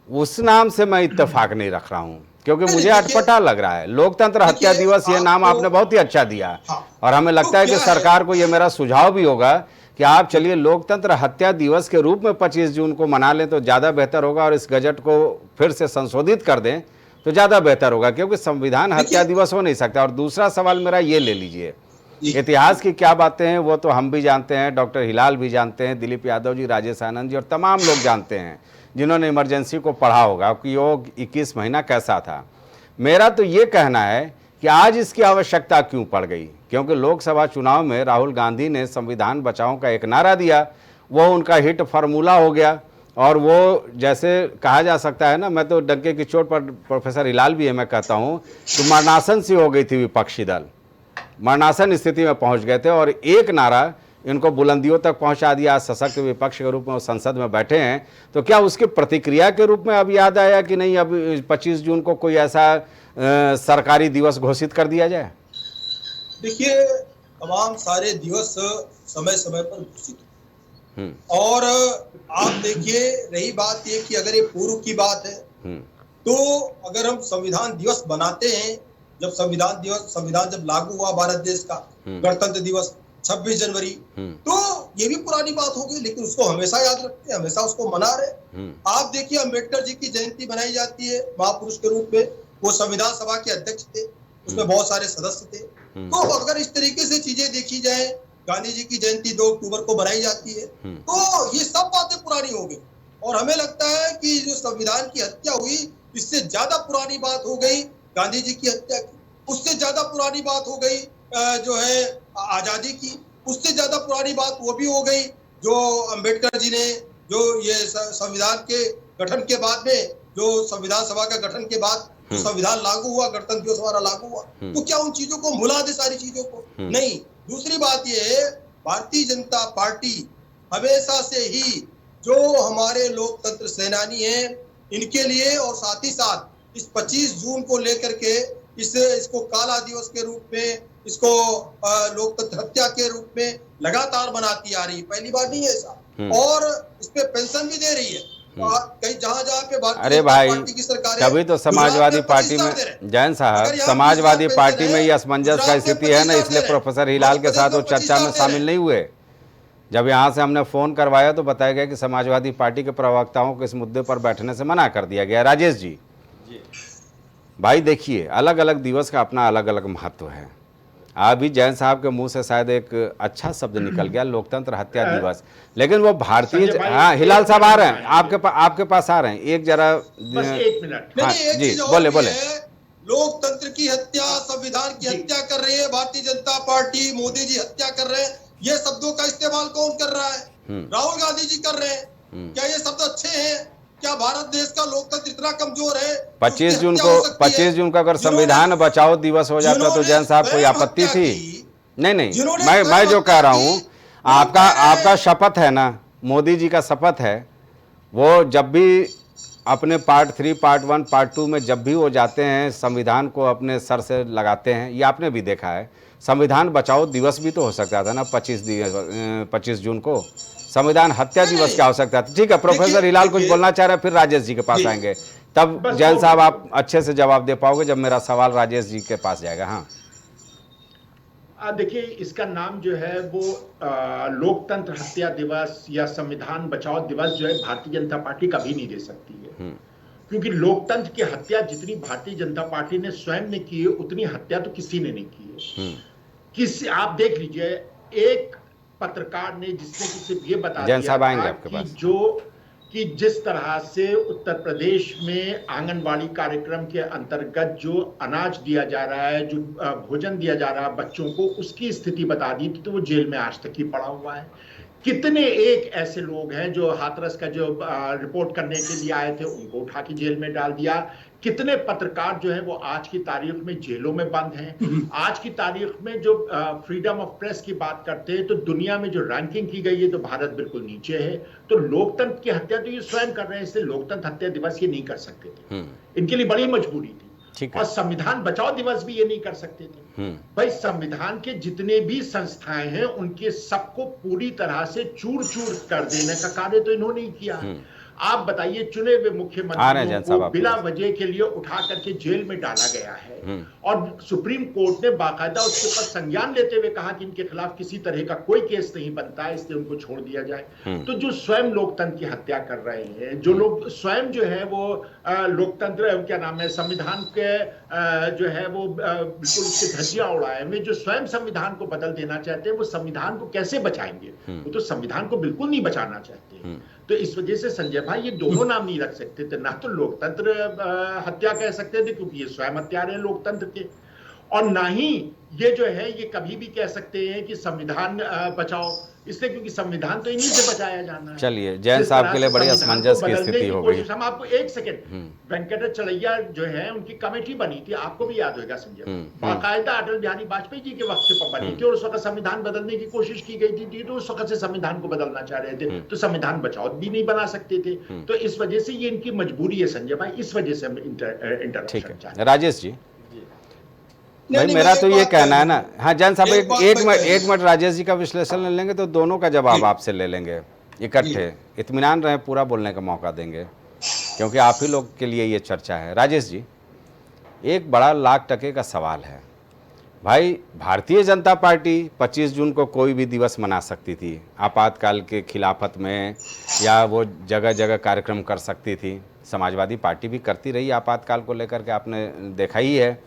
उस नाम से मैं इत्तेफाक नहीं रख रहा हूँ, क्योंकि मुझे अटपटा लग रहा है। लोकतंत्र हत्या दिवस, ये नाम आपने बहुत ही अच्छा दिया, और हमें लगता है कि सरकार को ये मेरा सुझाव भी होगा कि आप चलिए लोकतंत्र हत्या दिवस के रूप में 25 जून को मना लें तो ज़्यादा बेहतर होगा, और इस गजट को फिर से संशोधित कर दें तो ज़्यादा बेहतर होगा, क्योंकि संविधान हत्या दिवस हो नहीं सकता। और दूसरा सवाल मेरा ये ले लीजिए, इतिहास की क्या बातें हैं वो तो हम भी जानते हैं, डॉक्टर हिलाल भी जानते हैं, दिलीप यादव जी, राजेश आनंद जी और तमाम लोग जानते हैं जिन्होंने इमरजेंसी को पढ़ा होगा कि वो 21 महीना कैसा था। मेरा तो ये कहना है कि आज इसकी आवश्यकता क्यों पड़ गई, क्योंकि लोकसभा चुनाव में राहुल गांधी ने संविधान बचाओ का एक नारा दिया, वो उनका हिट फार्मूला हो गया, और वो जैसे कहा जा सकता है ना, मैं तो डंके की चोट पर, प्रोफेसर हिलाल भी है, मैं कहता हूँ तो मरणासन सी हो गई थी विपक्षी दल, मरणासन स्थिति में पहुंच गए थे, और एक नारा इनको बुलंदियों तक पहुंचा दिया। सशक्त विपक्ष के रूप में वो संसद में बैठे हैं, तो क्या उसकी प्रतिक्रिया के रूप में अब याद आया कि नहीं अब 25 जून को कोई ऐसा सरकारी दिवस घोषित कर दिया जाए? देखिए, तमाम सारे दिवस समय समय पर घोषित, और आप देखिए, रही बात ये कि अगर ये पूर्व की बात है तो अगर हम संविधान दिवस बनाते हैं, जब संविधान जब लागू हुआ भारत देश का, गणतंत्र दिवस 26 जनवरी, तो ये भी पुरानी बात हो गई, लेकिन उसको हमेशा याद रखते हैं, हमेशा उसको मना रहे। आप देखिए, अम्बेडकर जी की जयंती मनाई जाती है महापुरुष के रूप में, वो संविधान सभा के अध्यक्ष थे, उसमें बहुत सारे सदस्य थे। तो अगर इस तरीके से चीजें देखी जाए, गांधी जी की जयंती 2 अक्टूबर को मनाई जाती है, तो ये सब बातें पुरानी हो गई, और हमें लगता है कि जो संविधान की हत्या हुई, इससे ज्यादा पुरानी बात हो गई गांधी जी की हत्या की, उससे ज्यादा पुरानी बात हो गई जो है आजादी की, उससे ज्यादा पुरानी बात वो भी हो गई जो अम्बेडकर जी ने, जो ये संविधान के गठन के बाद में, जो संविधान सभा का गठन के बाद जो संविधान लागू हुआ, गणतंत्र दिवस हमारा लागू हुआ, तो क्या उन चीजों को भुला दे, सारी चीजों को? नहीं। दूसरी बात ये है, भारतीय जनता पार्टी हमेशा से ही जो हमारे लोकतंत्र सेनानी हैं, इनके लिए और साथ ही साथ इस 25 जून को लेकर के इसको काला दिवस के रूप में, इसको लोकतंत्र हत्या के रूप में लगातार बनाती आ रही है। पहली बार नहीं है ऐसा। और इस पे पेंशन भी दे रही है कहीं जहां पे भारतीय अरे जनता भाई, पार्टी की सरकार तभी तो समाजवादी पार्टी में जैन साहब, समाजवादी पार्टी में ये असमंजस का स्थिति है ना, इसलिए प्रोफेसर हिलाल के साथ वो चर्चा में शामिल नहीं हुए। जब यहाँ से हमने फ़ोन करवाया तो बताया गया कि समाजवादी पार्टी के प्रवक्ताओं को इस मुद्दे पर बैठने से मना कर दिया गया। राजेश जी, भाई देखिए, अलग अलग दिवस का अपना अलग अलग महत्व है। अभी जैन साहब के मुंह से शायद एक अच्छा शब्द निकल गया, लोकतंत्र हत्या दिवस, लेकिन वो भारतीय। हाँ, हिलाल साहब आ रहे हैं, आपके पास आ रहे हैं, एक जरा बस 1 मिनट। हाँ नहीं, एक जी, चीज और बोले भी बोले। है, लोकतंत्र की हत्या, संविधान की हत्या कर रही है भारतीय जनता पार्टी, मोदी जी हत्या कर रहे हैं। ये शब्दों का इस्तेमाल कौन कर रहा है? राहुल गांधी जी कर रहे हैं। क्या ये शब्द अच्छे हैं? क्या भारत देश का लोकतंत्र इतना कमजोर है? 25 जून को अगर संविधान बचाओ दिवस हो जाता तो जैन साहब कोई आपत्ति थी? नहीं, मैं जो कह रहा हूँ, आपका शपथ है ना, मोदी जी का शपथ है, वो जब भी अपने पार्ट 3, पार्ट 1, पार्ट 2 में जब भी वो जाते हैं, संविधान को अपने सर से लगाते हैं। ये आपने भी देखा है। संविधान बचाओ दिवस भी तो हो सकता था ना 25 जून को। संविधान हत्या दिवस क्या हो सकता था? ठीक है, प्रोफेसर हिलाल कुछ बोलना चाह रहे हैं, फिर राजेश जी के पास आएंगे, तब जैन साहब आप अच्छे से जवाब दे पाओगे जब मेरा सवाल राजेश जी के पास जाएगा। हाँ, देखिए, इसका नाम जो है वो लोकतंत्र हत्या दिवस या संविधान बचाओ दिवस जो है भारतीय जनता पार्टी कभी नहीं दे सकती है। क्योंकि लोकतंत्र की हत्या जितनी भारतीय जनता पार्टी ने स्वयं ने की है, उतनी हत्या तो किसी ने नहीं की है। आप देख लीजिए, एक पत्रकार ने जिसने कि सिर्फ ये बता दिया कि जिस तरह से उत्तर प्रदेश में आंगनबाड़ी कार्यक्रम के अंतर्गत जो अनाज दिया जा रहा है, जो भोजन दिया जा रहा है बच्चों को, उसकी स्थिति बता दी थी, तो वो जेल में आज तक ही पड़ा हुआ है। कितने एक ऐसे लोग हैं जो हाथरस का जो रिपोर्ट करने के लिए आए थे, उनको उठा के जेल में डाल दिया। कितने पत्रकार जो हैं वो आज की तारीख में जेलों में बंद हैं। आज की तारीख में जो फ्रीडम ऑफ प्रेस की बात करते हैं, तो दुनिया में जो रैंकिंग की गई है तो भारत बिल्कुल नीचे है। तो लोकतंत्र की हत्या तो ये स्वयं कर रहे हैं, इसलिए लोकतंत्र हत्या दिवस ये नहीं कर सकते थे। इनके लिए बड़ी मजबूरी थी। और संविधान बचाओ दिवस भी ये नहीं कर सकते थे। भाई, संविधान के जितने भी संस्थाएं हैं उनके सबको पूरी तरह से चूर चूर कर देने का कार्य तो इन्होंने ही किया। आप बताइए, चुने हुए मुख्यमंत्री को बिला वजह के लिए उठा करके जेल में डाला गया है और सुप्रीम कोर्ट ने बाकायदा उसके ऊपर संज्ञान लेते हुए कहा कि इनके खिलाफ किसी तरह का कोई केस नहीं बनता है, इसलिए उनको छोड़ दिया जाए। तो जो स्वयं लोकतंत्र की हत्या कर रहे हैं, जो लोग स्वयं जो है वो लोकतंत्र क्या नाम है, संविधान के जो है वो बिल्कुल उसके धज्जियां उड़ाए हुए, जो स्वयं संविधान को बदल देना चाहते हैं, वो संविधान को कैसे बचाएंगे? वो तो संविधान को बिल्कुल नहीं बचाना चाहते। तो इस वजह से संजय भाई, ये दोनों नाम नहीं रख सकते थे। ना तो लोकतंत्र हत्या कह सकते थे क्योंकि ये स्वयं हत्यारे हैं लोकतंत्र के, और ना ही ये जो है ये कभी भी कह सकते हैं कि संविधान बचाओ, इसलिए क्योंकि संविधान तो इन्हीं से बचाया जाना है। चलिए, जैन साहब के लिए बड़ी असमंजस की स्थिति हो गई। हम आपको एक सेकंड, वेंकटचलैया जो है उनकी कमेटी बनी थी, आपको भी याद होगा संजय, बाकायदा अटल बिहारी वाजपेयी जी के वक्त से बनी थी और उस वक्त संविधान बदलने की कोशिश की गई थी, तो उस वक्त से संविधान को बदलना चाह रहे थे, तो संविधान बचाओ भी नहीं बना सकते थे। तो इस वजह से ये इनकी मजबूरी है संजय भाई, इस वजह से हम इंटरप्शन चाहते हैं। राजेश जी, भाई मेरा तो ये कहना है ना। हाँ जैन साहब, एक मिनट राजेश जी का विश्लेषण ले लेंगे तो दोनों का जवाब आपसे ले लेंगे इकट्ठे। इत्मीनान रहे, पूरा बोलने का मौका देंगे क्योंकि आप ही लोग के लिए ये चर्चा है। राजेश जी, एक बड़ा लाख टके का सवाल है भाई। भारतीय जनता पार्टी 25 जून को कोई भी दिवस मना सकती थी, आपातकाल के खिलाफत में, या वो जगह जगह कार्यक्रम कर सकती थी। समाजवादी पार्टी भी करती रही आपातकाल को लेकर के, आपने देखा ही है।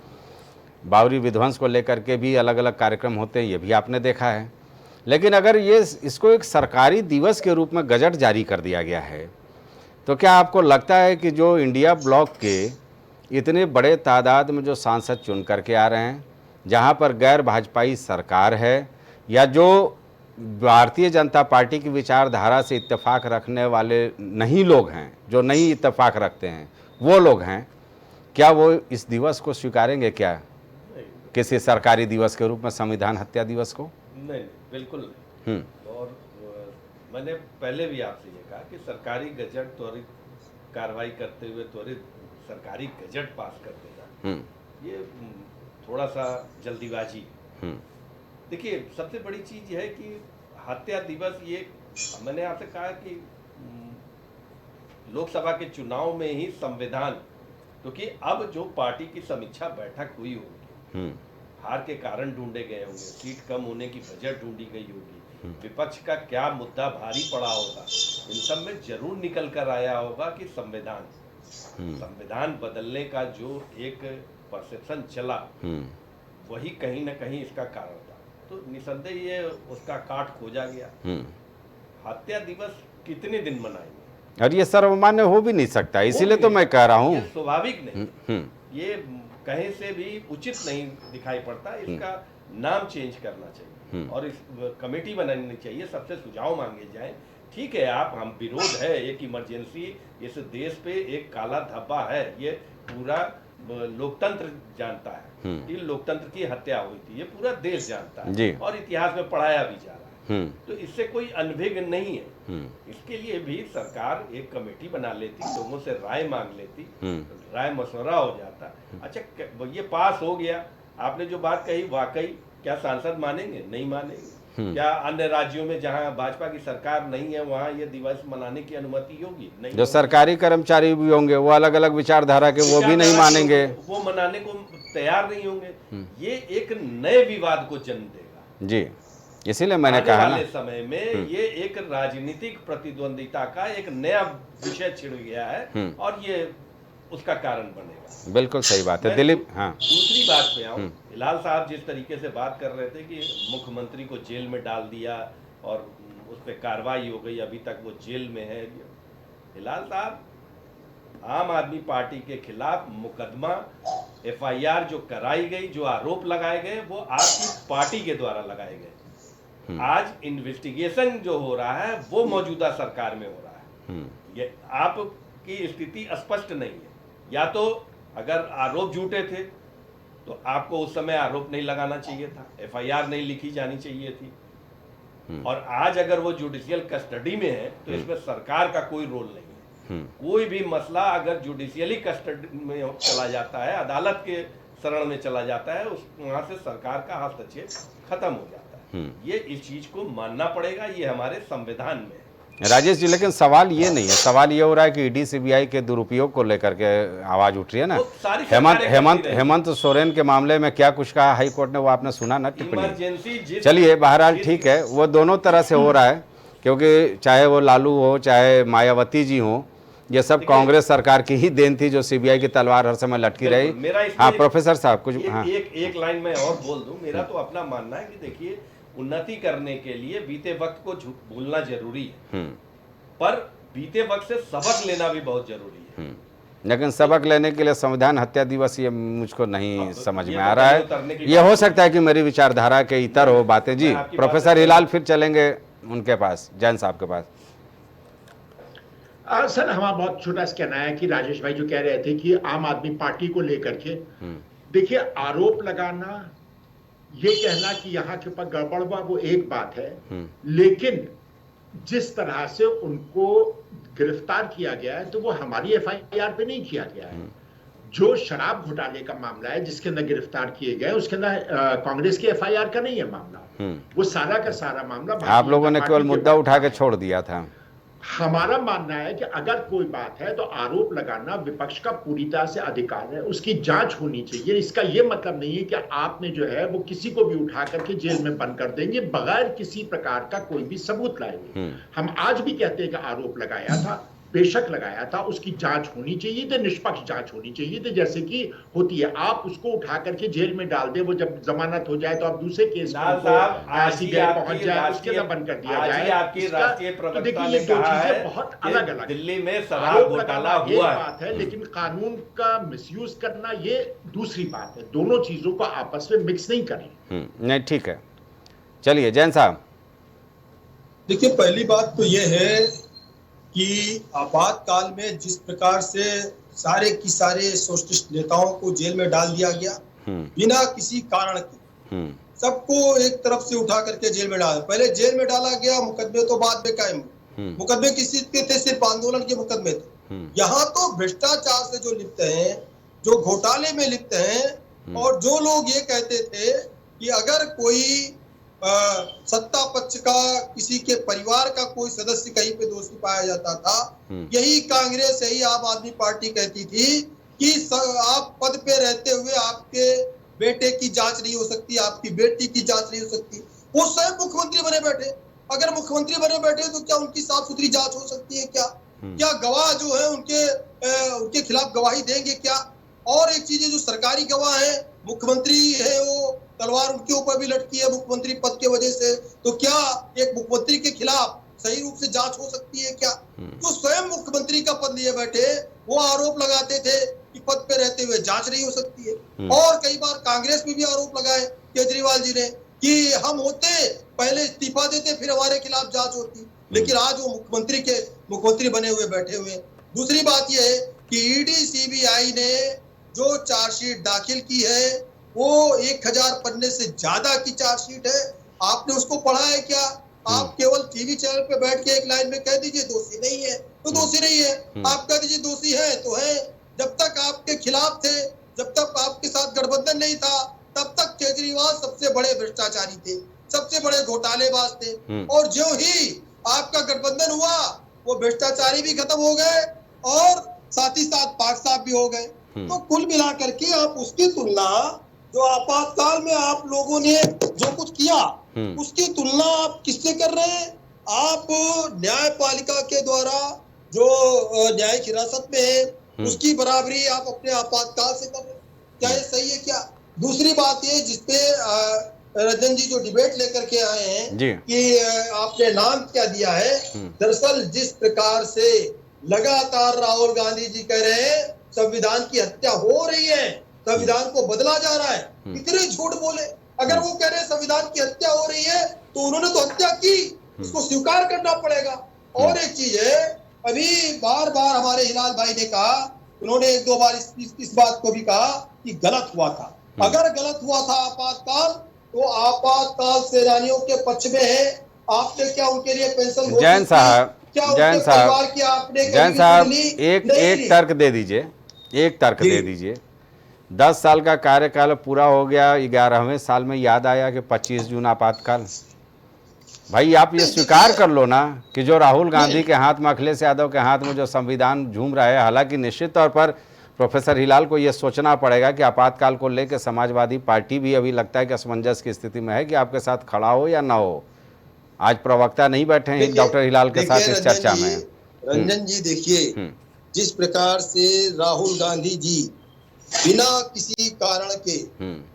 बावरी विध्वंस को लेकर के भी अलग अलग कार्यक्रम होते हैं, ये भी आपने देखा है। लेकिन अगर ये इसको एक सरकारी दिवस के रूप में गजट जारी कर दिया गया है, तो क्या आपको लगता है कि जो इंडिया ब्लॉक के इतने बड़े तादाद में जो सांसद चुन करके आ रहे हैं, जहां पर गैर भाजपाई सरकार है, या जो भारतीय जनता पार्टी की विचारधारा से इत्तेफाक रखने वाले नहीं लोग हैं, जो नहीं इत्तेफाक रखते हैं वो लोग हैं, क्या वो इस दिवस को स्वीकारेंगे क्या किसी सरकारी दिवस के रूप में, संविधान हत्या दिवस को? नहीं, बिल्कुल नहीं। और मैंने पहले भी आपसे ये कहा कि सरकारी गजट त्वरित कार्रवाई करते हुए त्वरित सरकारी गजट पास कर देगा, ये थोड़ा सा जल्दीबाजी है। देखिए, सबसे बड़ी चीज है कि हत्या दिवस, ये मैंने आपसे कहा कि लोकसभा के चुनाव में ही संविधान, क्योंकि अब जो पार्टी की समीक्षा बैठक हुई होगी, हार के कारण ढूंढे गए होंगे, सीट कम होने की वजह ढूंढी गई होगी, विपक्ष का क्या मुद्दा भारी पड़ा होगा, इन सब में जरूर निकल कर आया होगा कि संविधान बदलने का जो एक परसेप्शन चला, वही कहीं ना कहीं इसका कारण था। तो निसंदेह ये उसका काट खोजा गया। हत्या दिवस कितने दिन मनाएंगे, और ये सर्वमान्य हो भी नहीं सकता, इसीलिए तो मैं कह रहा हूँ, ये स्वाभाविक नहीं, ये कहीं से भी उचित नहीं दिखाई पड़ता। इसका नाम चेंज करना चाहिए और इस कमेटी बनानी चाहिए, सबसे सुझाव मांगे जाएं। ठीक है, हम विरोध है, एक इमरजेंसी इस देश पे एक काला धब्बा है, ये पूरा लोकतंत्र जानता है कि लोकतंत्र की हत्या हुई थी, ये पूरा देश जानता है और इतिहास में पढ़ाया भी जा रहा है। तो इससे कोई अनभिज्ञ नहीं है। इसके लिए भी सरकार एक कमेटी बना लेती, लोगों से राय मांग लेती, राय मशवरा हो जाता। अच्छा, ये पास हो गया, आपने जो बात कही वाकई, क्या सांसद मानेंगे? नहीं मानेंगे। क्या अन्य राज्यों में जहां भाजपा की सरकार नहीं है वहां ये दिवस मनाने की अनुमति होगी? नहीं। जो सरकारी कर्मचारी भी होंगे वो अलग अलग विचारधारा के, वो भी नहीं मानेंगे, वो मनाने को तैयार नहीं होंगे। ये एक नए विवाद को जन्म देगा जी। इसीलिए मैंने कहा ना, समय में ये एक राजनीतिक प्रतिद्वंदिता का एक नया विषय छिड़ गया है और ये उसका कारण बनेगा। बिल्कुल सही बात है दिलीप। हाँ, दूसरी बात पे आऊं, हिलाल साहब जिस तरीके से बात कर रहे थे कि मुख्यमंत्री को जेल में डाल दिया और उस पर कार्रवाई हो गई, अभी तक वो जेल में है। हिलाल साहब, आम आदमी पार्टी के खिलाफ मुकदमा, FIR जो कराई गई, जो आरोप लगाए गए, वो आपकी पार्टी के द्वारा लगाए गए। आज इन्वेस्टिगेशन जो हो रहा है वो मौजूदा सरकार में हो रहा है। ये आपकी स्थिति स्पष्ट नहीं है। या तो अगर आरोप झूठे थे तो आपको उस समय आरोप नहीं लगाना चाहिए था, FIR नहीं लिखी जानी चाहिए थी। और आज अगर वो जुडिशियल कस्टडी में है तो इसमें सरकार का कोई रोल नहीं है। कोई भी मसला अगर जुडिशियली कस्टडी में चला जाता है, अदालत के शरण में चला जाता है, उस वहां से सरकार का हस्तक्षेप खत्म हो जाता है। ये इस चीज को मानना पड़ेगा, ये हमारे संविधान में है। राजेश जी, लेकिन सवाल ये नहीं है, सवाल ये हो रहा है कि ED CBI के दुरुपयोग को लेकर के आवाज उठ रही है ना। हेमंत सोरेन के मामले में क्या कुछ कहा हाई कोर्ट ने, वो आपने सुना ना टिप्पणी। चलिए, बहरहाल ठीक है, वो दोनों तरह से हो रहा है, क्योंकि चाहे वो लालू हो चाहे मायावती जी हो, ये सब कांग्रेस सरकार की ही देन थी जो CBI की तलवार हर समय लटकी रही। हाँ प्रोफेसर साहब कुछ, हाँ एक लाइन में और बोल दूं। मेरा तो अपना मानना है कि देखिए, उन्नति करने के लिए बीते वक्त को भूलना जरूरी है, पर बीते वक्त से सबक लेना भी बहुत जरूरी है। लेकिन सबक लेने के लिए संविधान हत्या दिवस, ये मुझको नहीं समझ में आ रहा है। ये हो सकता है कि मेरी विचारधारा के इतर हो बातें। जी प्रोफेसर हिलाल, फिर चलेंगे उनके पास, जैन साहब के पास। सर, हमारा बहुत छोटा सा कहना है कि राजेश भाई जो कह रहे थे कि आम आदमी पार्टी को लेकर के, देखिए, आरोप लगाना, ये कहना कि यहाँ के ऊपर गड़बड़ हुआ, वो एक बात है, लेकिन जिस तरह से उनको गिरफ्तार किया गया है तो वो हमारी FIR पे नहीं किया गया है। जो शराब घोटाले का मामला है जिसके अंदर गिरफ्तार किए गए, उसके अंदर कांग्रेस की FIR का नहीं है मामला, वो सारा का सारा मामला आप लोगों ने केवल मुद्दा उठा के छोड़ दिया था। हमारा मानना है कि अगर कोई बात है तो आरोप लगाना विपक्ष का पूरी तरह से अधिकार है, उसकी जांच होनी चाहिए। इसका यह मतलब नहीं है कि आपने जो है वो किसी को भी उठा करके जेल में बंद कर देंगे बगैर किसी प्रकार का कोई भी सबूत लाएंगे। हम आज भी कहते हैं कि आरोप लगाया था, बेशक लगाया था, उसकी जांच होनी चाहिए थी, निष्पक्ष जांच होनी चाहिए थी, जैसे कि होती है। आप उसको उठा करके जेल में डाल दे, वो जब जमानत हो जाए तो आप दूसरे केस CBI पहुंच जाए, उसके अंदर बंद कर दिया जाए। आपकी राष्ट्रीय प्रवक्ता ने दो कहा चीजें है बहुत अलग अलग, दिल्ली में शराब घोटाला हुआ बात है, लेकिन कानून का मिसयूज करना ये दूसरी बात है। दोनों चीजों को आपस में मिक्स नहीं करें। नहीं, ठीक है, चलिए जैन साहब। देखिए, पहली बात तो ये है कि आपातकाल में जिस प्रकार से सारे की सारे सोशलिस्ट नेताओं को जेल में डाल दिया गया बिना किसी कारण के, सबको एक तरफ से उठा करके जेल में डाला। पहले जेल में डाला गया, मुकदमे तो बाद में कायम, मुकदमे किसी के थे, सिर्फ आंदोलन के मुकदमे थे। यहाँ तो भ्रष्टाचार से जो लिप्त हैं, जो घोटाले में लिप्त हैं, और जो लोग ये कहते थे कि अगर कोई सत्ता पक्ष का किसी के परिवार का कोई सदस्य कहीं पे दोषी पाया जाता था, यही कांग्रेस, यही आम आदमी पार्टी कहती थी कि आप पद पे रहते हुए आपके बेटे की जांच नहीं हो सकती, आपकी बेटी की जांच नहीं हो सकती। वो स्वयं मुख्यमंत्री बने बैठे, अगर मुख्यमंत्री बने बैठे तो क्या उनकी साफ सुथरी जांच हो सकती है? क्या गवाह जो है उनके खिलाफ गवाही देंगे क्या? और एक चीज है, जो सरकारी गवाह है, मुख्यमंत्री है, वो तलवार उनके ऊपर भी लटकी है मुख्यमंत्री पद के वजह से, तो क्या एक मुख्यमंत्री के खिलाफ सही रूप से जांच हो सकती है क्या? जो स्वयं मुख्यमंत्री का पद लिए बैठे वो आरोप लगाते थे कि पद पे रहते हुए जांच नहीं हो सकती है। और कई बार कांग्रेस में भी आरोप लगाए केजरीवाल जी ने कि हम होते पहले इस्तीफा देते फिर हमारे खिलाफ जांच होती, लेकिन आज वो मुख्यमंत्री बने हुए बैठे हुए। दूसरी बात यह है कि ईडी सीबीआई ने जो चार्जशीट दाखिल की है वो 1000 पन्ने से ज्यादा की चार्जशीट है। आपने उसको पढ़ा है क्या? आप केवल टीवी चैनल पे बैठ के एक लाइन में कह दीजिए दोषी नहीं है तो दोषी नहीं है, आप कह दीजिए दोषी है तो है। जब तक आपके खिलाफ थे, जब तक आपके साथ गठबंधन नहीं था, तब तक केजरीवाल सबसे बड़े भ्रष्टाचारी थे, सबसे बड़े घोटालेबाज थे। और जो ही आपका गठबंधन हुआ वो भ्रष्टाचारी भी खत्म हो गए और साथ ही साथ पाक साफ भी हो गए। तो कुल मिलाकर के आप उसकी तुलना, जो आपातकाल में आप लोगों ने जो कुछ किया उसकी तुलना आप किससे कर रहे हैं? आप न्यायपालिका के द्वारा जो न्यायिक हिरासत में है उसकी बराबरी आप अपने आपातकाल से कर रहे हैं। क्या ये सही है क्या? दूसरी बात ये जिसपे रंजन जी जो डिबेट लेकर के आए हैं कि आपने नाम क्या दिया है, दरअसल जिस प्रकार से लगातार राहुल गांधी जी कह रहे हैं संविधान की हत्या हो रही है, संविधान को बदला जा रहा है, इतने झूठ बोले। अगर वो कह रहे हैं संविधान की हत्या हो रही है तो उन्होंने तो हत्या की, उसको स्वीकार करना पड़ेगा। और एक चीज है, अभी बार बार हमारे हिलाल भाई ने कहा, उन्होंने 1-2 बार इस बात को भी कहा कि गलत हुआ था। अगर गलत हुआ था आपातकाल तो आपातकाल सेनानियों के पक्ष में है। आपने क्या उनके लिए पेंशन? जैन साहब, जैन साहब एक तर्क दे दीजिए, एक तर्क दे दीजिए। 10 साल का कार्यकाल पूरा हो गया, 11वें साल में याद आया कि 25 जून आपातकाल। भाई आप ये स्वीकार कर लो ना कि जो राहुल गांधी के हाथ में, अखिलेश यादव के हाथ में जो संविधान झूम रहा है, हालांकि निश्चित तौर पर प्रोफेसर हिलाल को ये सोचना पड़ेगा कि आपातकाल को लेकर समाजवादी पार्टी भी अभी लगता है कि असमंजस की स्थिति में है कि आपके साथ खड़ा हो या ना हो। आज प्रवक्ता नहीं बैठे हैं डॉक्टर हिलाल के साथ इस चर्चा में। रंजन जी देखिए, जिस प्रकार से राहुल गांधी जी बिना किसी कारण के,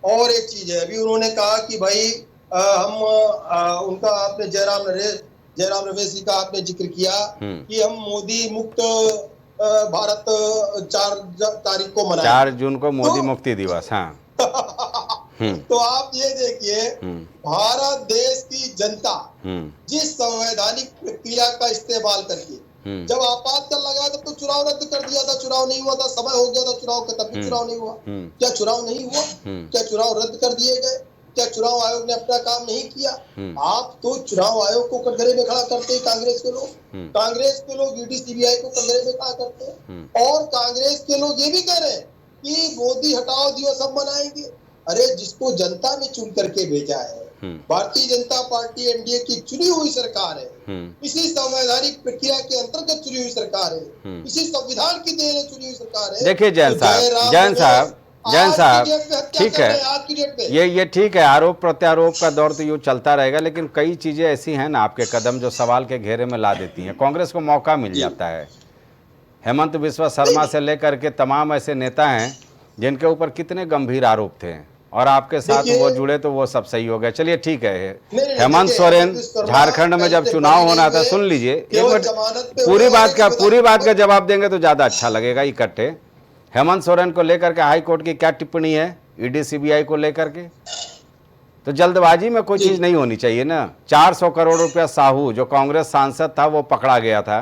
और एक चीज है, अभी उन्होंने कहा कि भाई उनका आपने जयराम रमेश का आपने जिक्र किया कि हम मोदी मुक्त भारत 4 तारीख को मनाएंगे, 4 जून को मोदी मुक्ति दिवस। हाँ तो आप ये देखिए, भारत देश की जनता जिस संवैधानिक प्रक्रिया का इस्तेमाल करके, जब आपातकाल लगाया तब तो चुनाव रद्द कर दिया था, चुनाव नहीं हुआ था, समय हो गया था चुनाव का, तब भी चुनाव नहीं हुआ। क्या चुनाव नहीं हुआ? क्या चुनाव रद्द कर दिए गए? क्या चुनाव आयोग ने अपना काम नहीं किया? आप तो चुनाव आयोग को कटघरे में खड़ा करते हैं, कांग्रेस के लोग ईडी सीबीआई को कटघरे में खड़ा करते हैं। और कांग्रेस के लोग ये भी कह रहे हैं कि मोदी हटाओ दिवस हम मनाएंगे। अरे जिसको जनता ने चुन करके भेजा है, भारतीय जनता पार्टी एनडीए की चुनी हुई सरकार है, इसी संवैधानिक प्रक्रिया के अंतर्गत चुनी हुई सरकार है, इसी संविधान की देन चुनी हुई सरकार है। देखिए जैन साहब ठीक है, ये ठीक है, आरोप प्रत्यारोप का दौर तो यूँ चलता रहेगा, लेकिन कई चीजें ऐसी हैं ना आपके कदम जो सवाल के घेरे में ला देती हैं। कांग्रेस को मौका मिल जाता है, हेमंत बिस्वा शर्मा से लेकर के तमाम ऐसे नेता हैं जिनके ऊपर कितने गंभीर आरोप थे, और आपके साथ वो जुड़े तो वो सब सही हो गया। चलिए ठीक है, हेमंत सोरेन झारखंड में जब चुनाव होना था, सुन लीजिए एक मिनट, पूरी बात का जवाब देंगे तो ज्यादा अच्छा लगेगा इकट्ठे। हेमंत सोरेन को लेकर के हाई कोर्ट की क्या टिप्पणी है ईडी सीबीआई को लेकर के? तो जल्दबाजी में कोई चीज नहीं होनी चाहिए ना। 400 करोड़ रुपया साहू जो कांग्रेस सांसद था वो पकड़ा गया था,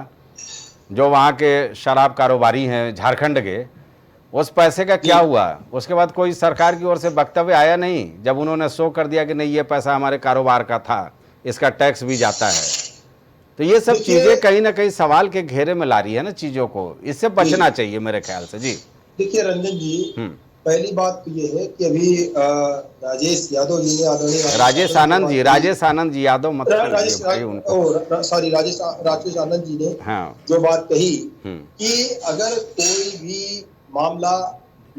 जो वहाँ के शराब कारोबारी हैं झारखंड के, उस पैसे का क्या हुआ? उसके बाद कोई सरकार की ओर से वक्तव्य आया नहीं, जब उन्होंने शो कर दिया कि नहीं ये पैसा हमारे कारोबार का था, इसका टैक्स भी जाता है। तो ये सब चीजें कहीं ना कहीं सवाल के घेरे में ला रही है ना चीजों को, इससे बचना चाहिए मेरे ख्याल से। जी देखिए रंजन जी, पहली बात तो ये है कि अभी राजेश यादव जी ने आदरणीय राजेश आनंद जी यादव मत राजेश भाई उनको। सॉरी राजेश आनंद जी ने हाँ। जो बात कही हम्म। कि अगर कोई भी मामला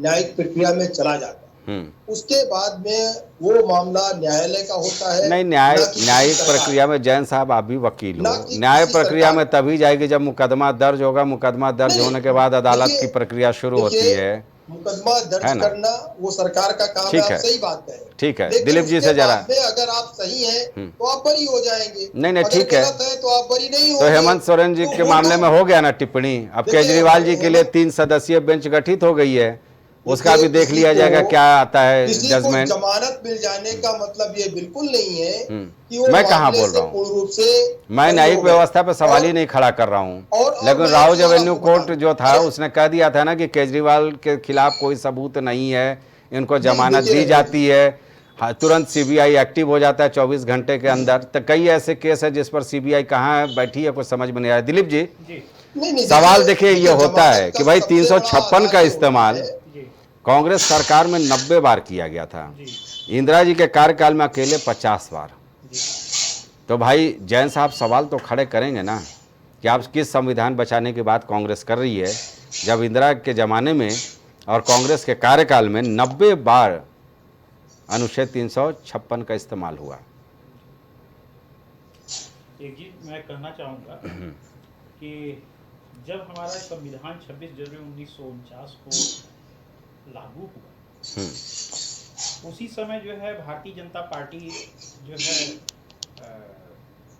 न्यायिक प्रक्रिया में चला जाता है, उसके बाद में वो मामला न्यायालय का होता है। नहीं, न्यायिक प्रक्रिया में जैन साहब आप भी वकील हो, कि न्याय किसी प्रक्रिया में सरकार- तभी जाएगी जब मुकदमा दर्ज होगा। मुकदमा दर्ज नहीं, होने के बाद अदालत देखिए- की प्रक्रिया शुरू होती है। मुकदमा है दर्ज ना? करना वो सरकार का काम ठीक है, है। आप सही बात है। ठीक है, लेकिन दिलीप जी उसके से जरा बाद में अगर आप सही हैं तो आप बरी हो जाएंगे। नहीं, अगर ठीक है। गलत है तो आप बरी नहीं तो होंगे। हेमंत सोरेन जी तो के वो मामले तो- में हो गया ना टिप्पणी। अब देखिए, केजरीवाल जी के लिए हेमंत- 3 सदस्यीय बेंच गठित हो गई है, उसका भी देख किसी लिया को- जाएगा क्या आता है किसी को जजमेंट। जमानत मिल जाने का मतलब ये बिल्कुल नहीं है कि वो मैं कहाँ मामले बोल से रहा हूँ? पूर्ण रूप से मैं बरी न्यायिक हो गए। व्यवस्था पे सवाल ही और- नहीं खड़ा कर रहा हूँ, और लेकिन मैं राउज एक बात एवेन्यू आपको कोर्ट बता जो था दूं। उसने कह दिया था ना कि केजरीवाल के खिलाफ कोई सबूत नहीं है, इनको जमानत देखिए- दी जाती है, हाँ, तुरंत सीबीआई एक्टिव हो जाता है 24 घंटे के अंदर। तो कई ऐसे केस है जिस पर सीबीआई कहाँ है बैठी है, कुछ समझ में नहीं आया। दिलीप जी, नहीं, सवाल देखिए ये होता जमानत है कि भाई सबसे 356 बड़ा का आधार इस्तेमाल है। कांग्रेस सरकार में 90 बार किया गया था, इंदिरा जी के कार्यकाल में अकेले 50 बार। तो भाई जैन साहब सवाल तो खड़े करेंगे ना कि आप किस संविधान बचाने की बात कांग्रेस कर रही है, जब इंदिरा के ज़माने में और कांग्रेस के कार्यकाल में 90 बार अनुच्छेद 356 का इस्तेमाल हुआ। एक चीज मैं कहना चाहूँगा कि जब हमारा संविधान 26 जनवरी 1949 को लागू हुआ, उसी समय जो है भारतीय जनता पार्टी जो है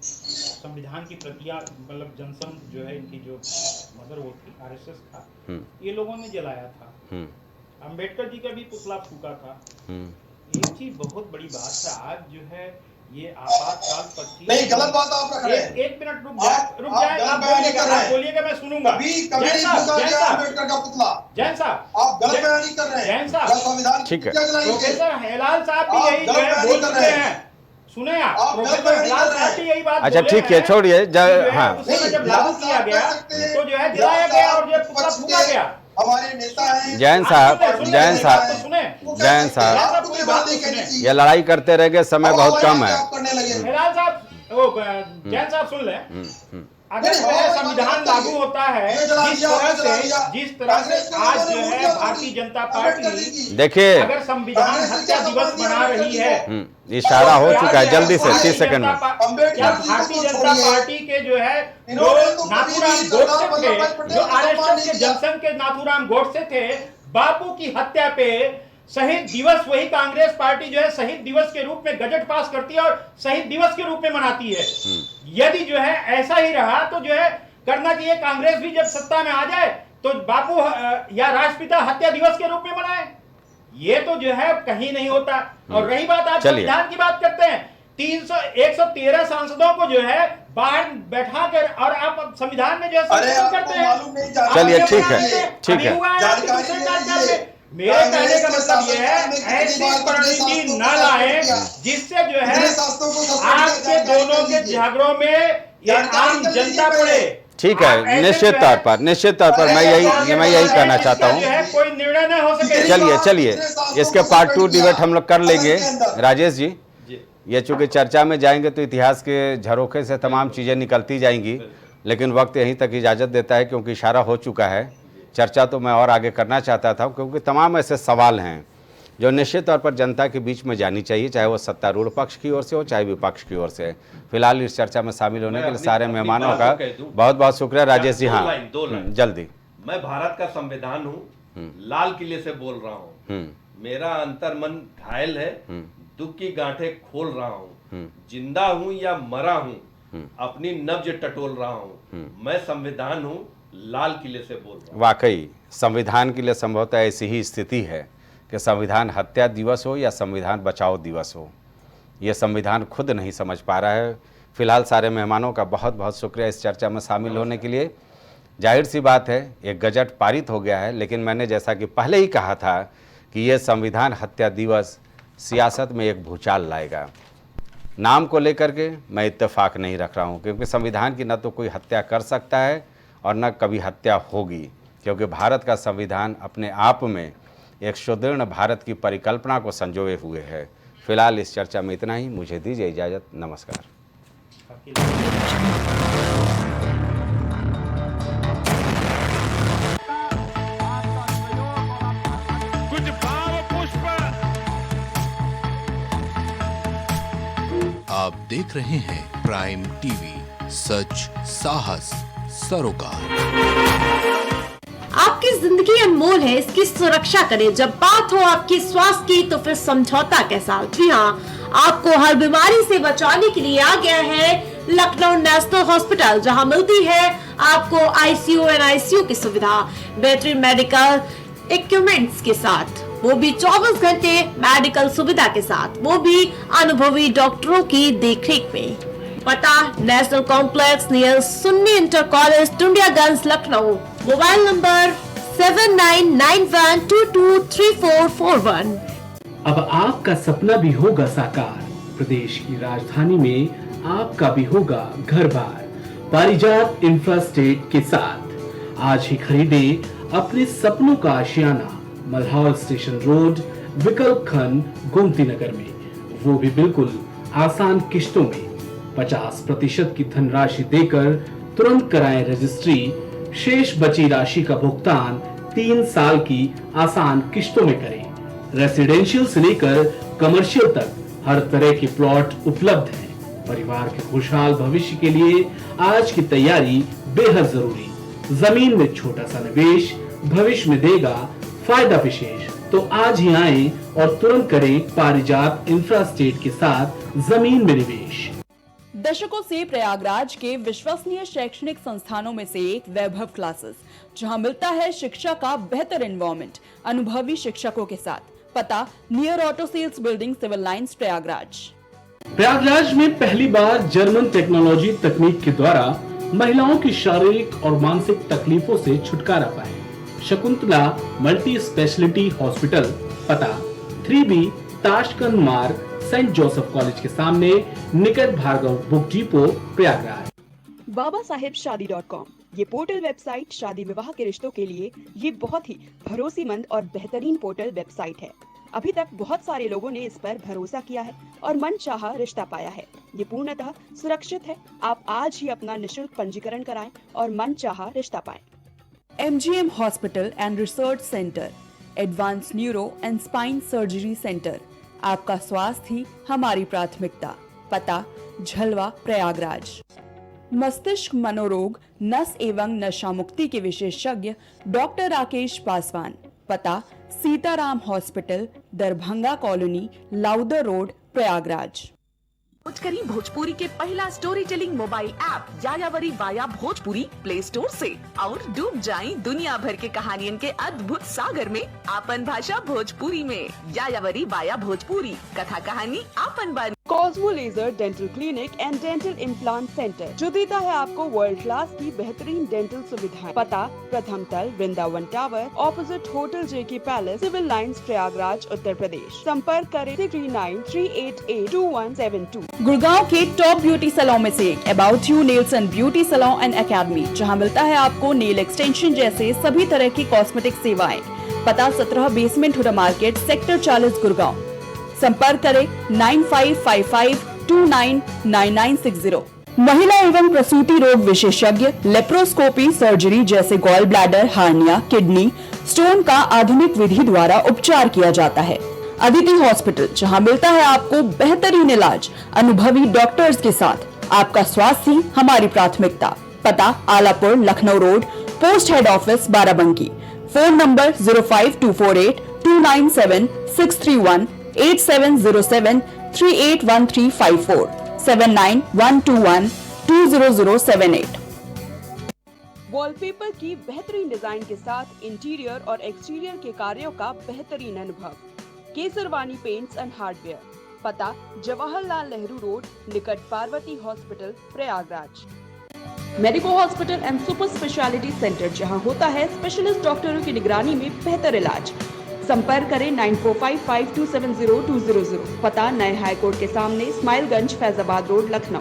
संविधान की प्रतियां, मतलब जनसंघ जो है इनकी जो मदर वो थी आरएसएस था, ये लोगों ने जलाया था। अंबेडकर जी का भी पुतला फूका था। एक चीज बहुत बड़ी बात है, आज जो है ये आपातकाल 25 नहीं, गलत बात आप रख रहे हैं। एक मिनट रुक जाए, आप बयानी कर रहे हैं। बोलिएगा, मैं सुनूंगा। कभी जैन नहीं साहब, फूका जैन गया साहब, अम्बेडकर का पुतला। जैन साहब, आप गलत बयानी कर रहे हैं। जैन साहब, यह संविधान की ठीक है। क्या जलाएंगे? प्रोफेसर हेलाल साहब भी आप यही जो गलत है बयानी बोल कर चुके रहे हैं। हैं। सुने आप, आप गलत प्रोफेसर बयानी हेलाल कर रहे साहब हैं। भी यही बात अच्छा, बोले ठीक है, हैं छोड़िए, कि जो है हाँ। उस समय जब नहीं, लागू आप किया गया कह सकते हैं। तो जो है जलाया गया और जो पुतला पक्ष फूका के गया। हमारे नेता हैं। जैन आप साहब, सुने, जैन सुने, साहब, बात तो सुने। वो कह जैन सकते हैं, साहब, आपको कोई बात नहीं कहनी चाहिए। ये लड़ाई करते रह गए, समय अब बहुत हमारे कम यहाँ है। आप करने लगे। हेलाल साहब, वो जैन साहब सुन लें। अगर नहीं, जो है हमारी संविधान बात लागू करिए। होता है ये जला जिस दिया, तरह वो जला से दिया। जिस तरह से कांग्रेस के आज लोगों ने जो वोट है दिया भारतीय जनता अम्बेडकर पार्टी जी की। देखिए, अगर संविधान कांग्रेस ने हत्या क्या दिवस सम्मान मना दिया रही है, इशारा हो क्या चुका है, जो जल्दी से भारतीय 30 सेकंड में। जनता क्या अम्बेडकर जी भारतीय को जनता छोड़िए। पार्टी के जो है जो इन्होंने तो कभी नाथूराम भी गोडसे सरदार थे, वल्लभ भाई पटेल जो को सम्मान आरएसएस नहीं के दिया। जनसंघ के नाथूराम गोडसे थे, बापू की हत्या पे शहीद दिवस वही कांग्रेस पार्टी जो है शहीद दिवस के रूप में गजट पास करती है और शहीद दिवस के रूप में मनाती है। यदि जो है ऐसा ही रहा तो जो है करना चाहिए, कांग्रेस भी जब सत्ता में आ जाए तो बापू या राष्ट्रपिता हत्या दिवस के रूप में मनाए। ये तो जो है कहीं नहीं होता। और रही बात, आप चलिए। संविधान की बात करते हैं, 113 सांसदों को जो है बाहर बैठा कर और आप संविधान में जो है अरे संशोधन आपको करते हैं। मालूम नहीं, चलिए, आप ठीक है, बनाते हैं। ठीक अभी है। हुआ है आपके जानकारी दूसरे ले कार्यकाल लीजिए। में। मेरे कहने का मतलब ये है ऐसी परिणति न लाए जिससे जो है आपके दोनों के झगड़ों में ये आम जनता पड़े। ठीक आप है, ऐसे निश्चित जो तौर है पर, निश्चित तौर पर मैं यही कहना चाहता हूँ। जिसका जो है कोई निर्णय न हो सके। चलिए, इसके पार्ट 2 डिबेट हम लोग कर लेंगे। राजेश जी, ये चूंकि चर्चा में जाएंगे तो इतिहास के झरोखे से तमाम चीज़ें निकलती जाएंगी, लेकिन वक्त यहीं तक इजाज़त देता है क्योंकि इशारा हो चुका है। चर्चा तो मैं और आगे करना चाहता था क्योंकि तमाम ऐसे सवाल हैं जो निश्चित तौर पर जनता के बीच में जानी चाहिए, चाहे वो सत्तारूढ़ पक्ष की ओर से हो चाहे विपक्ष की ओर से। फिलहाल इस चर्चा में शामिल होने के लिए सारे मेहमानों का बहुत बहुत शुक्रिया। राजेश जी, हाँ, जल्दी। मैं भारत का संविधान हूँ, लाल किले से बोल रहा हूँ। मेरा अंतर मन घायल है, दुख की गांठें खोल रहा हूँ। जिंदा हूँ या मरा हूँ, अपनी नब्ज टटोल रहा हूँ। मैं संविधान हूँ, लाल किले से बोल रहा हूँ। वाकई संविधान के लिए संभवतः ऐसी ही स्थिति है कि संविधान हत्या दिवस हो या संविधान बचाओ दिवस हो, ये संविधान खुद नहीं समझ पा रहा है। फिलहाल सारे मेहमानों का बहुत बहुत शुक्रिया इस चर्चा में शामिल होने के लिए। जाहिर सी बात है एक गजट पारित हो गया है, लेकिन मैंने जैसा कि पहले ही कहा था कि ये संविधान हत्या दिवस सियासत में एक भूचाल लाएगा। नाम को लेकर के मैं इत्तेफाक नहीं रख रहा हूँ क्योंकि संविधान की न तो कोई हत्या कर सकता है और न कभी हत्या होगी, क्योंकि भारत का संविधान अपने आप में एक सुदृढ़ भारत की परिकल्पना को संजोए हुए है। फिलहाल इस चर्चा में इतना ही। मुझे दीजिए इजाजत। नमस्कार। कुछ भाव पुष्प। आप देख रहे हैं प्राइम टीवी, सच साहस सरोकार। आपकी जिंदगी अनमोल है, इसकी सुरक्षा करें। जब बात हो आपके स्वास्थ्य की तो फिर समझौता कैसा। जी हाँ, आपको हर बीमारी से बचाने के लिए आ गया है लखनऊ नेशनल हॉस्पिटल, जहां मिलती है आपको आईसीयू एंड आईसीयू की सुविधा, बेहतरीन मेडिकल इक्विपमेंट्स के साथ, वो भी 24 घंटे मेडिकल सुविधा के साथ, वो भी अनुभवी डॉक्टरों की देखरेख में। पता national complex near Sunni inter college, Tundiyaganj, Lucknow. Mobile number 7991223441। अब आपका सपना भी होगा साकार। प्रदेश की राजधानी में आपका भी होगा घर बार पारिजात इंफ्रास्टेट के साथ। आज ही खरीदे अपने सपनों का आशियाना मल्हार स्टेशन रोड, विकल्प खंड, गोमती नगर में, वो भी बिल्कुल आसान किश्तों में। 50% की धनराशि देकर तुरंत कराएं रजिस्ट्री। शेष बची राशि का भुगतान 3 साल की आसान किश्तों में करें। रेसिडेंशियल से लेकर कमर्शियल तक हर तरह के प्लॉट उपलब्ध हैं। परिवार के खुशहाल भविष्य के लिए आज की तैयारी बेहद जरूरी। जमीन में छोटा सा निवेश भविष्य में देगा फायदा विशेष। तो आज ही आएं और तुरंत करें पारिजात इंफ्रास्टेट के साथ जमीन में निवेश। दशकों से प्रयागराज के विश्वसनीय शैक्षणिक संस्थानों में से एक वैभव क्लासेस, जहां मिलता है शिक्षा का बेहतर एनवायरनमेंट अनुभवी शिक्षकों के साथ। पता near auto sales building, civil lines, Prayagraj. Prayagraj में पहली बार जर्मन टेक्नोलॉजी तकनीक के द्वारा महिलाओं की शारीरिक और मानसिक तकलीफों से छुटकारा पाए। शकुंतला मल्टी स्पेशलिटी हॉस्पिटल, पता 3B ताशकंद मार्ग, सेंट जोसेफ कॉलेज के सामने, निकट Bhargava book depot, Prayagraj. BabaSahebShadi.com, ये पोर्टल वेबसाइट शादी विवाह के रिश्तों के लिए ये बहुत ही भरोसेमंद और बेहतरीन पोर्टल वेबसाइट है। अभी तक बहुत सारे लोगों ने इस पर भरोसा किया है और मनचाहा रिश्ता पाया है। ये पूर्णतः सुरक्षित है। आप आज ही अपना निशुल्क पंजीकरण कराएं और मनचाहा रिश्ता पाएं। MGM hospital and research centre, advance neuro and spine surgery centre. आपका स्वास्थ्य ही हमारी प्राथमिकता। पता झलवा, प्रयागराज। मस्तिष्क मनोरोग, नस एवं नशा मुक्ति के विशेषज्ञ डॉक्टर राकेश पासवान। पता Sitaram hospital, Darbhanga colony, Lowther road, Prayagraj. करी भोजपुरी के पहला story telling mobile app Yayavari via Bhojpuri play store से और डूब जाएं दुनिया भर के कहानियन के अद्भुत सागर में आपन भाषा भोजपुरी में। यायावरी वाया भोजपुरी, कथा कहानी आपन बानी। Cosmo laser dental clinic and dental implant centre, जो देता है आपको वर्ल्ड क्लास की बेहतरीन डेंटल सुविधाएं। पता प्रथम तल, Vrindavan tower, opposite hotel JK palace, civil lines, Prayagraj, Uttar Pradesh. संपर्क करें 6393882172। गुड़गांव के टॉप ब्यूटी सैलून में से एक about you nails and beauty salon and academy, जहां मिलता है आपको नेल एक्सटेंशन जैसे सभी तरह की कॉस्मेटिक सेवाएं। पता 17 basement Huda market, sector 40, Gurgaon. संपर्क करें 9555299960। महिला एवं प्रसूति रोग विशेषज्ञ, लेप्रोस्कोपी सर्जरी जैसे gall bladder, hernia, kidney stone का आधुनिक विधि द्वारा उपचार किया जाता है। अदिति हॉस्पिटल, जहां मिलता है आपको बेहतरीन इलाज अनुभवी डॉक्टर्स के साथ। आपका स्वास्थ्य ही हमारी प्राथमिकता। पता Alapur, Lucknow road, post head office, Barabanki. Phone number 05248297631, 8707381354, 7912120078। Wallpaper की बेहतरीन डिजाइन के साथ इंटीरियर और एक्सटीरियर के कार्यों का बेहतरीन अनुभव। Kesarwani paints and hardware. पता जवाहरलाल नेहरू रोड, निकट Parvati hospital, Prayagraj. Medico hospital and super speciality centre, जहां होता है स्पेशलिस्ट डॉक्टरों की निगरानी में बेहतर इलाज। संपर्क करें 9455270200। पता नए हाईकोर्ट के सामने, स्माइलगंज, फैजाबाद रोड, लखनऊ।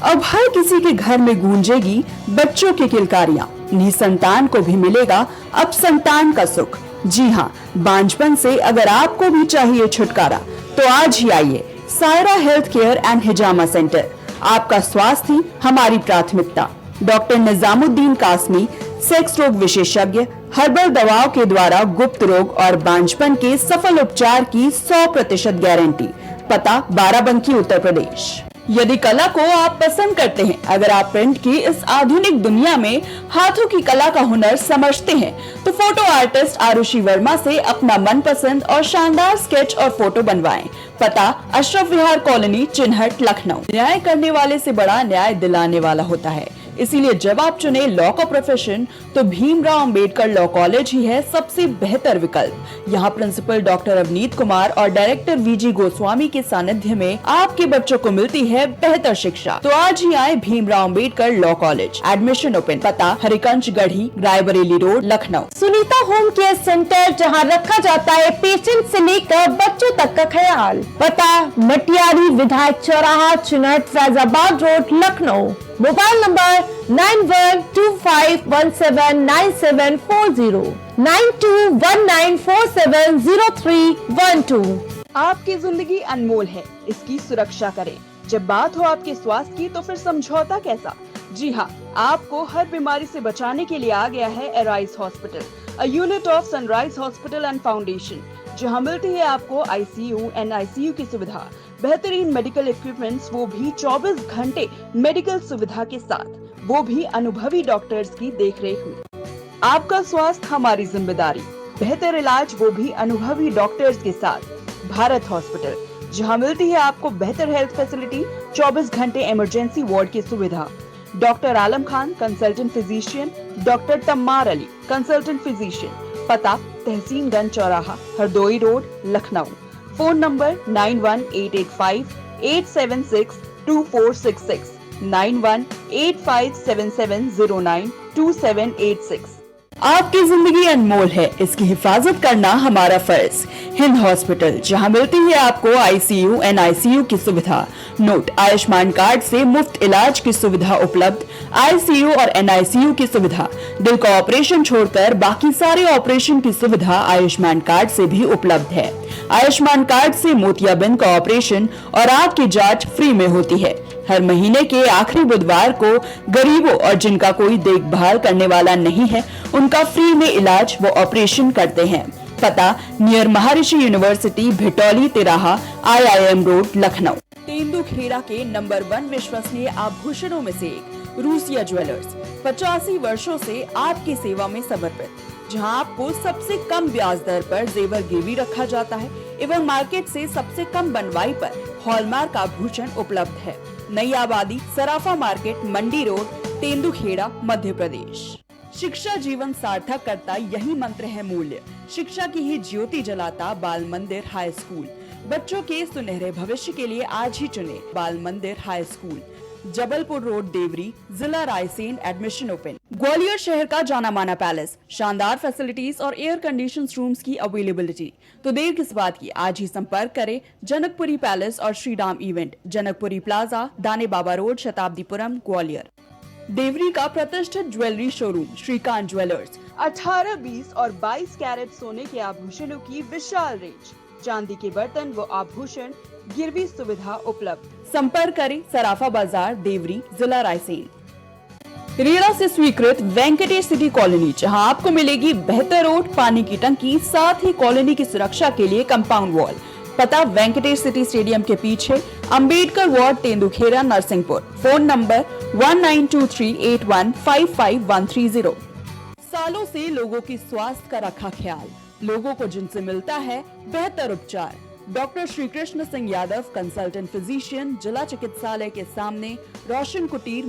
अब हर किसी के घर में गूंजेगी बच्चों की किलकारियां। निसंतान को भी मिलेगा अब संतान का सुख। जी हाँ, बांझपन से अगर आपको भी चाहिए छुटकारा तो आज ही आइए Saira health care and hijama centre. आपका स्वास्थ्य ही हमारी प्राथमिकता। डॉक्टर निजामुद्दीन कासमी, सेक्स रोग विशेषज्ञ, हर्बल दवाओं के द्वारा गुप्त रोग और बांझपन के सफल उपचार की 100% गारंटी। पता बाराबंकी, उत्तर प्रदेश। यदि कला को आप पसंद करते हैं, अगर आप प्रिंट की इस आधुनिक दुनिया में हाथों की कला का हुनर समझते हैं, तो फोटो आर्टिस्ट आरुषि वर्मा से अपना मनपसंद और शानदार स्केच और फोटो बनवाएं। पता अशरफ विहार कॉलोनी, चिन्हट, लखनऊ। न्याय करने वाले से बड़ा न्याय दिलाने वाला होता है, इसीलिए जब आप चुने लॉ का प्रोफेशन तो भीमराव अंबेडकर लॉ कॉलेज ही है सबसे बेहतर विकल्प। यहाँ प्रिंसिपल डॉक्टर अवनीत कुमार और डायरेक्टर वीजी गोस्वामी के सानिध्य में आपके बच्चों को मिलती है बेहतर शिक्षा। तो आज ही आए Bhimrao Ambedkar law college. Admission open. पता Harikanj Garhi, Raebareli road, Lucknow. Sunita home care centre, जहां रखा जाता है पेशेंट से लेकर बच्चों तक का ख्याल। पता मटियारी विधायक चौराहा, Chinhat, Faizabad road, Lucknow. Mobile number 9125179740, 9219470312। आपकी जिंदगी अनमोल है, इसकी सुरक्षा करें। जब बात हो आपके स्वास्थ्य की तो फिर समझौता कैसा। जी हाँ, आपको हर बीमारी से बचाने के लिए आ गया है arise hospital, a unit of sunrise hospital and foundation, जहाँ मिलती है आपको ICU, NICU की सुविधा, बेहतरीन मेडिकल इक्विपमेंट्स, वो भी 24 घंटे मेडिकल सुविधा के साथ, वो भी अनुभवी डॉक्टर्स की देखरेख में। आपका स्वास्थ्य हमारी जिम्मेदारी, बेहतर इलाज वो भी अनुभवी डॉक्टर्स के साथ। भारत हॉस्पिटल, जहां मिलती है आपको बेहतर हेल्थ फैसिलिटी, 24 घंटे इमरजेंसी वार्ड की सुविधा। Doctor Alam Khan, consultant physician, doctor Tammar Ali, consultant physician. पता तहसीनगंज चौराहा, Hardoi road, Lucknow. Phone number 9185876246, 918577092786। आपकी जिंदगी अनमोल है, इसकी हिफाजत करना हमारा फर्ज। हिंद हॉस्पिटल, जहां मिलती है आपको ICU, NICU की सुविधा। नोट, आयुष्मान कार्ड से मुफ्त इलाज की सुविधा उपलब्ध। ICU और NICU की सुविधा। दिल का ऑपरेशन छोड़कर बाकी सारे ऑपरेशन की सुविधा आयुष्मान कार्ड से भी उपलब्ध है। आयुष्मान कार्ड से मोतियाबिंद का ऑपरेशन और आंख की जांच फ्री में होती है। हर महीने के आखिरी बुधवार को गरीबों और जिनका कोई देखभाल करने वाला नहीं है, उनका फ्री में इलाज व ऑपरेशन करते हैं। पता नियर महर्षि यूनिवर्सिटी, भिटौली तिराहा, IIM रोड, लखनऊ। तेंदुखेड़ा के नंबर 1 विश्वसनीय आभूषणों में से एक रूसिया ज्वेलर्स 85 वर्षों से आपकी सेवा में समर्पित, जहां आपको सबसे कम ब्याज दर पर जेवर गिरवी रखा जाता है एवं मार्केट से सबसे कम बनवाई पर हॉलमार्क आभूषण उपलब्ध है। नई आबादी, सराफा मार्केट, मंडी रोड, तेंदुखेड़ा, मध्य प्रदेश। शिक्षा जीवन सार्थक करता, यही मंत्र है मूल्य। शिक्षा की ही ज्योति जलाता बाल मंदिर हाई स्कूल। बच्चों के सुनहरे भविष्य के लिए आज ही चुने Bal Mandir high school, Jabalpur road, Deori, जिला रायसेन। Admission open. ग्वालियर शहर का जाना माना पैलेस, शानदार फैसिलिटीज और एयर कंडीशन रूम्स की अवेलेबिलिटी। तो देर किस बात की, आज ही संपर्क करें जनकपुरी पैलेस और श्रीराम इवेंट, जनकपुरी प्लाजा, दाने बाबा रोड, शताब्दीपुरम, ग्वालियर। देवरी का प्रतिष्ठित ज्वेलरी शोरूम श्रीकांत ज्वेलर्स, 18, 20 और 22 कैरेट सोने के आभूषणों की विशाल रेंज, चांदी के बर्तन व आभूषण, गिरवी सुविधा उपलब्ध। संपर्क करें सराफा बाजार, देवरी, जिला रायसेन। रेरा से स्वीकृत वेंकटेश सिटी कॉलोनी, जहां आपको मिलेगी बेहतर रोड, पानी की टंकी, साथ ही कॉलोनी की सुरक्षा के लिए कंपाउंड वॉल। पता वेंकटेश सिटी स्टेडियम के पीछे, Ambedkar ward, Tendukheda, Narsinghpur. Phone number 192381553130। सालों से लोगों की स्वास्थ्य का रखा ख्याल, लोगों को जिनसे मिलता है बेहतर उपचार। Doctor Shri Krishna Singh Yadav, consultant physician, जिला चिकित्सालय के सामने, रोशन कुटीर,